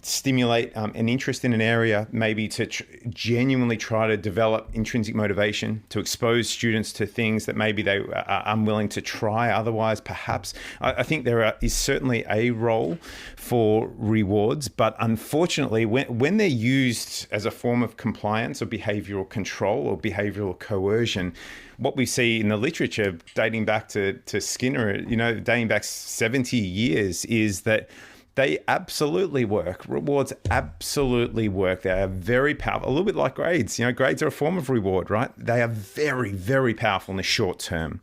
stimulate an interest in an area, maybe to genuinely try to develop intrinsic motivation, to expose students to things that maybe they are unwilling to try otherwise, perhaps. I think there is certainly a role for rewards, but unfortunately, when they're used as a form of compliance or behavioural control or behavioural coercion, what we see in the literature dating back to Skinner, dating back 70 years, is that they absolutely work. Rewards absolutely work. They are very powerful, a little bit like grades. Grades are a form of reward, right? They are very, very powerful in the short term,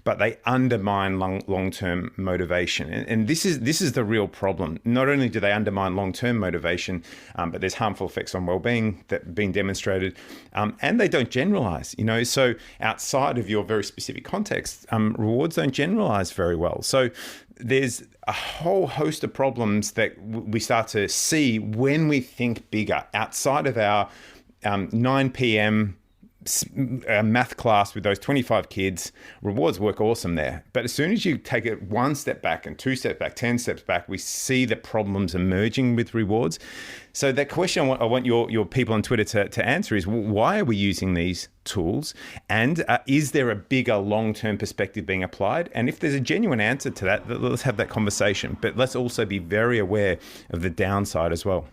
but they undermine long-term motivation. And this is the real problem. Not only do they undermine long-term motivation, but there's harmful effects on well-being that have been demonstrated, and they don't generalize. So outside of your very specific context, rewards don't generalize very well. So there's a whole host of problems that we start to see when we think bigger outside of our 9 p.m. math class with those 25 kids. Rewards work awesome there. But as soon as you take it one step back and 2 steps back, 10 steps back, we see the problems emerging with rewards. So that question I want your people on Twitter to answer is, why are we using these tools? And is there a bigger long-term perspective being applied? And if there's a genuine answer to that, let's have that conversation. But let's also be very aware of the downside as well.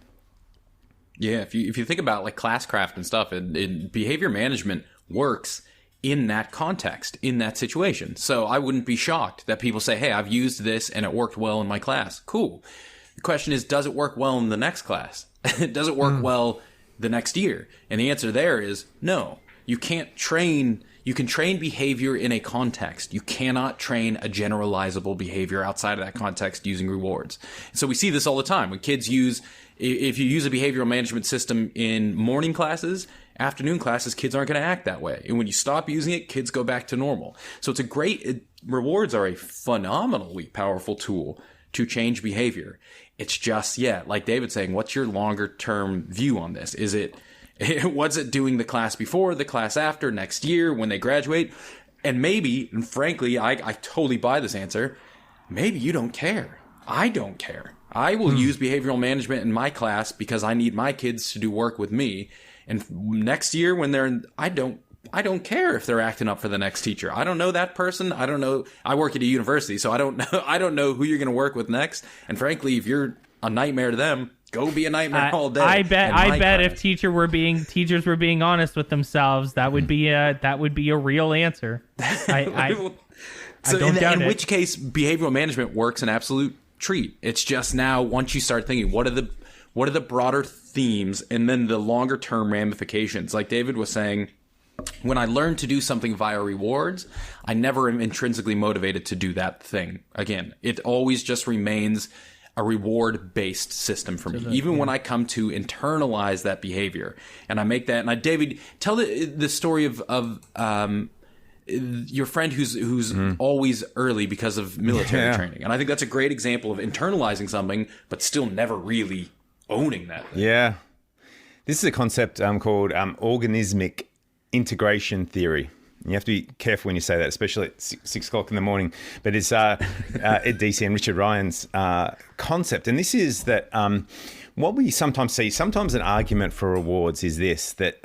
Yeah, if you think about like classcraft and stuff, and behavior management works in that context, in that situation. So I wouldn't be shocked that people say, hey, I've used this and it worked well in my class. Cool. The question is, does it work well in the next class? Does it work well the next year? And the answer there is no. You can train behavior in a context. You cannot train a generalizable behavior outside of that context using rewards. So we see this all the time when kids if you use a behavioral management system in morning classes, afternoon classes, kids aren't going to act that way. And when you stop using it, kids go back to normal. So rewards are a phenomenally powerful tool to change behavior. It's just, like David's saying, what's your longer term view on this? What's it doing the class before, the class after, next year, when they graduate? And maybe, and frankly, I totally buy this answer, maybe you don't care. I don't care. I will use behavioral management in my class because I need my kids to do work with me. And next year when I don't care if they're acting up for the next teacher. I don't know that person. I don't know. I work at a university, so I don't know who you're going to work with next. And frankly, if you're a nightmare to them, go be a nightmare all day. I bet if teachers were being honest with themselves, that would be a real answer. I don't doubt it. In which case, behavioral management works an absolute treat. It's just now once you start thinking, what are the broader themes and then the longer term ramifications? Like David was saying, when I learn to do something via rewards, I never am intrinsically motivated to do that thing again. It always just remains a reward-based system for me, even when I come to internalize that behavior. And I make that. And David, tell the story of your friend who's always early because of military training. And I think that's a great example of internalizing something, but still never really owning that thing. Yeah. This is a concept called organismic integration theory. You have to be careful when you say that, especially at 6 o'clock in the morning. But it's Ed Deci and Richard Ryan's concept. And this is that what we sometimes see, sometimes an argument for rewards is this, that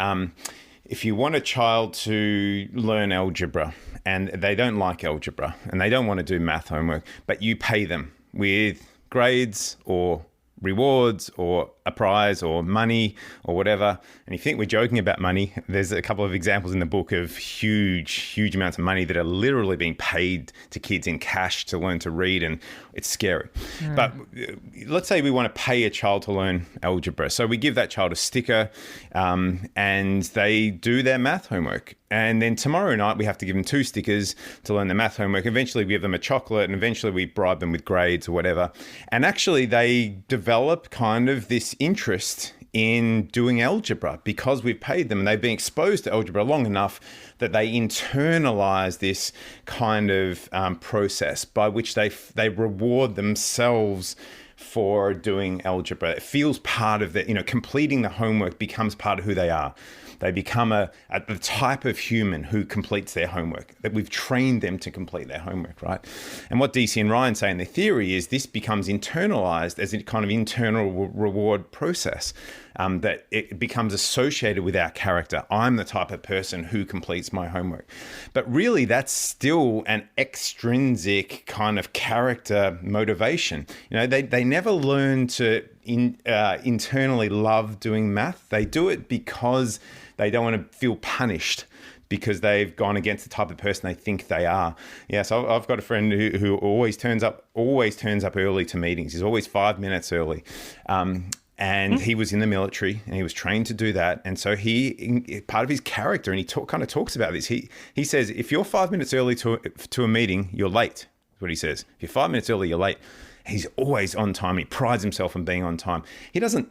if you want a child to learn algebra and they don't like algebra and they don't want to do math homework, but you pay them with grades or rewards or a prize or money or whatever, and you think we're joking about money, there's a couple of examples in the book of huge amounts of money that are literally being paid to kids in cash to learn to read, and it's scary. But let's say we want to pay a child to learn algebra. So we give that child a sticker and they do their math homework. And then tomorrow night, we have to give them 2 stickers to learn the math homework. Eventually, we give them a chocolate, and eventually we bribe them with grades or whatever. And actually, they develop kind of this interest in doing algebra because we've paid them and they've been exposed to algebra long enough that they internalize this kind of process by which they reward themselves for doing algebra. It feels part of the, completing the homework becomes part of who they are. They become the type of human who completes their homework, that we've trained them to complete their homework, right? And what DC and Ryan say in their theory is this becomes internalized as a kind of internal reward process, that it becomes associated with our character. I'm the type of person who completes my homework. But really, that's still an extrinsic kind of character motivation. They never learn to internally love doing math. They do it because they don't want to feel punished because they've gone against the type of person they think they are. Yeah, so I've got a friend who always turns up early to meetings. He's always 5 minutes early. And he was in the military and he was trained to do that. And so part of his character, and he kind of talks about this, he says, if you're 5 minutes early to a meeting, you're late. That's what he says. If you're 5 minutes early, you're late. He's always on time. He prides himself on being on time. He doesn't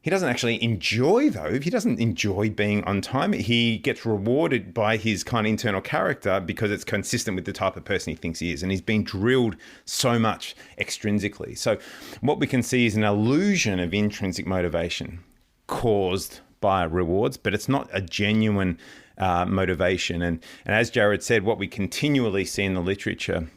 actually enjoy, though. He doesn't enjoy being on time. He gets rewarded by his kind of internal character because it's consistent with the type of person he thinks he is. And he's been drilled so much extrinsically. So what we can see is an illusion of intrinsic motivation caused by rewards, but it's not a genuine motivation. And as Jared said, what we continually see in the literature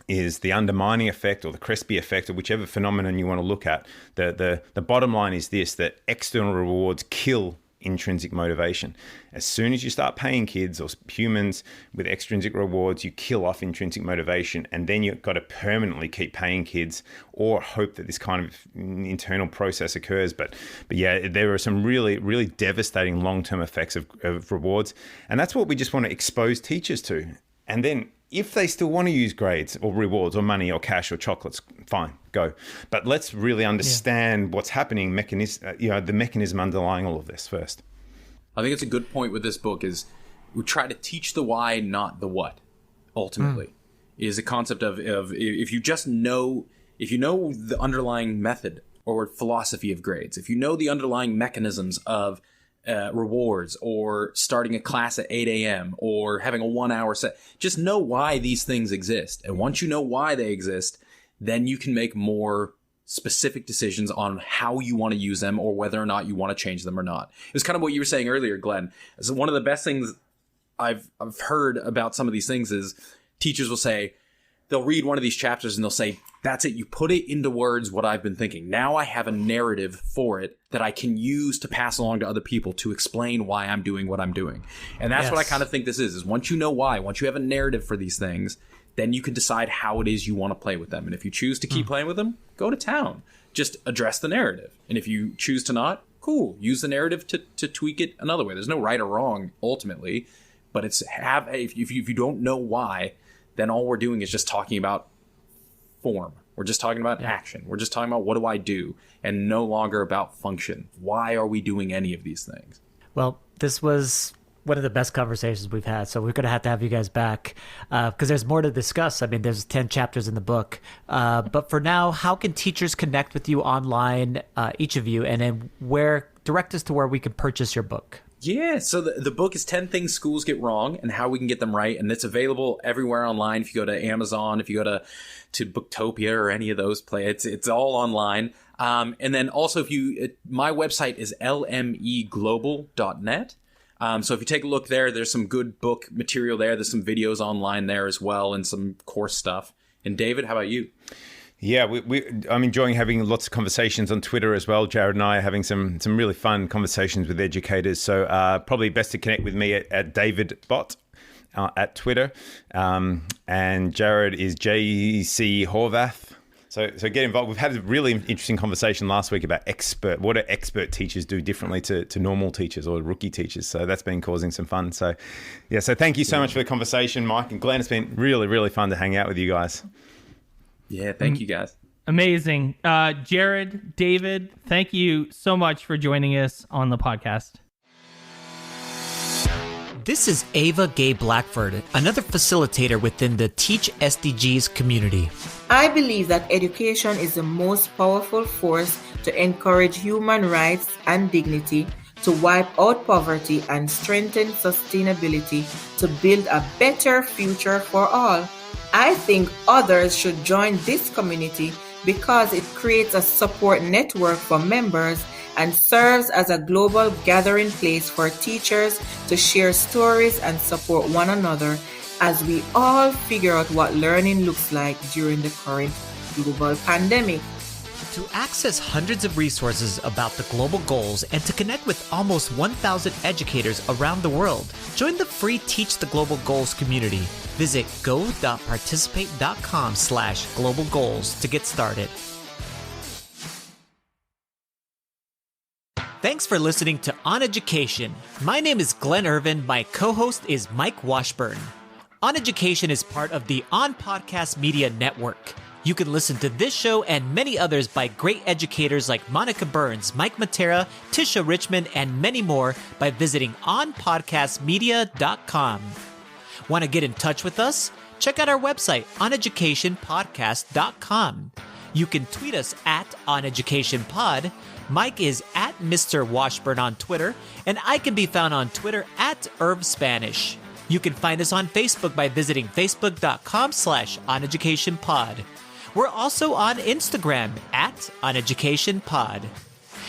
is the undermining effect or the Crespi effect or whichever phenomenon you want to look at. The bottom line is this, that external rewards kill intrinsic motivation. As soon as you start paying kids or humans with extrinsic rewards, you kill off intrinsic motivation, and then you've got to permanently keep paying kids or hope that this kind of internal process occurs. But yeah, there are some really, really devastating long-term effects of rewards. And that's what we just want to expose teachers to. And then if they still want to use grades or rewards or money or cash or chocolates, fine, go. But let's really understand what's happening, the mechanism underlying all of this first. I think it's a good point with this book is we try to teach the why, not the what, ultimately. Is a concept of if you know the underlying method or philosophy of grades, if you know the underlying mechanisms of rewards or starting a class at 8 a.m. or having a 1 hour set. Just know why these things exist. And once you know why they exist, then you can make more specific decisions on how you want to use them or whether or not you want to change them or not. It was kind of what you were saying earlier, Glenn. So one of the best things I've heard about some of these things is teachers will say, they'll read one of these chapters and they'll say, that's it. You put it into words what I've been thinking. Now I have a narrative for it that I can use to pass along to other people to explain why I'm doing what I'm doing. And that's what I kind of think this is once you know why, once you have a narrative for these things, then you can decide how it is you want to play with them. And if you choose to keep playing with them, go to town. Just address the narrative. And if you choose to not, cool. Use the narrative to tweak it another way. There's no right or wrong ultimately, but if you don't know why, then all we're doing is just talking about form. We're just talking about action. We're just talking about what do I do and no longer about function. Why are we doing any of these things? Well, this was one of the best conversations we've had. So we're going to have you guys back because there's more to discuss. I mean, there's 10 chapters in the book. But for now, how can teachers connect with you online, each of you, and then direct us to where we can purchase your book? Yeah, so the book is 10 Things Schools Get Wrong and How We Can Get Them Right. And it's available everywhere online. If you go to Amazon, if you go to Booktopia or any of those, it's all online. And then also, my website is lmeglobal.net. So if you take a look there, there's some good book material there. There's some videos online there as well and some course stuff. And David, how about you? Yeah, I'm enjoying having lots of conversations on Twitter as well. Jared and I are having some really fun conversations with educators. So probably best to connect with me at David Bott at Twitter. And Jared is JC Horvath. So get involved. We've had a really interesting conversation last week about what do expert teachers do differently to normal teachers or rookie teachers. So that's been causing some fun. So yeah, so thank you so much for the conversation, Mike and Glenn. It's been really, really fun to hang out with you guys. Yeah, thank you guys. Amazing. Jared, David, thank you so much for joining us on the podcast. This is Ava Gay Blackford, another facilitator within the Teach SDGs community. I believe that education is the most powerful force to encourage human rights and dignity, to wipe out poverty and strengthen sustainability, to build a better future for all. I think others should join this community because it creates a support network for members and serves as a global gathering place for teachers to share stories and support one another as we all figure out what learning looks like during the current global pandemic. To access hundreds of resources about the global goals and to connect with almost 1,000 educators around the world, join the free Teach the Global Goals community. Visit go.participate.com/global goals to get started. Thanks for listening to OnEducation. My name is Glen Irvin. My co-host is Mike Washburn. OnEducation is part of the On Podcast Media Network. You can listen to this show and many others by great educators like Monica Burns, Mike Matera, Tisha Richmond, and many more by visiting onpodcastmedia.com. Want to get in touch with us? Check out our website, oneducationpodcast.com. You can tweet us at OnEducationPod. Mike is at Mr. Washburn on Twitter, and I can be found on Twitter at IrvSpanish. You can find us on Facebook by visiting facebook.com/OnEducationPod. We're also on Instagram at OnEducationPod.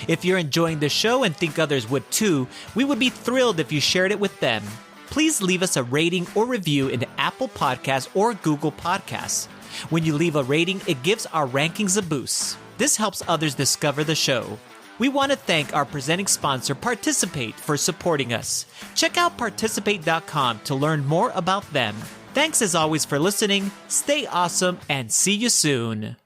If you're enjoying the show and think others would too, we would be thrilled if you shared it with them. Please leave us a rating or review in Apple Podcasts or Google Podcasts. When you leave a rating, it gives our rankings a boost. This helps others discover the show. We want to thank our presenting sponsor, Participate, for supporting us. Check out participate.com to learn more about them. Thanks as always for listening. Stay awesome and see you soon.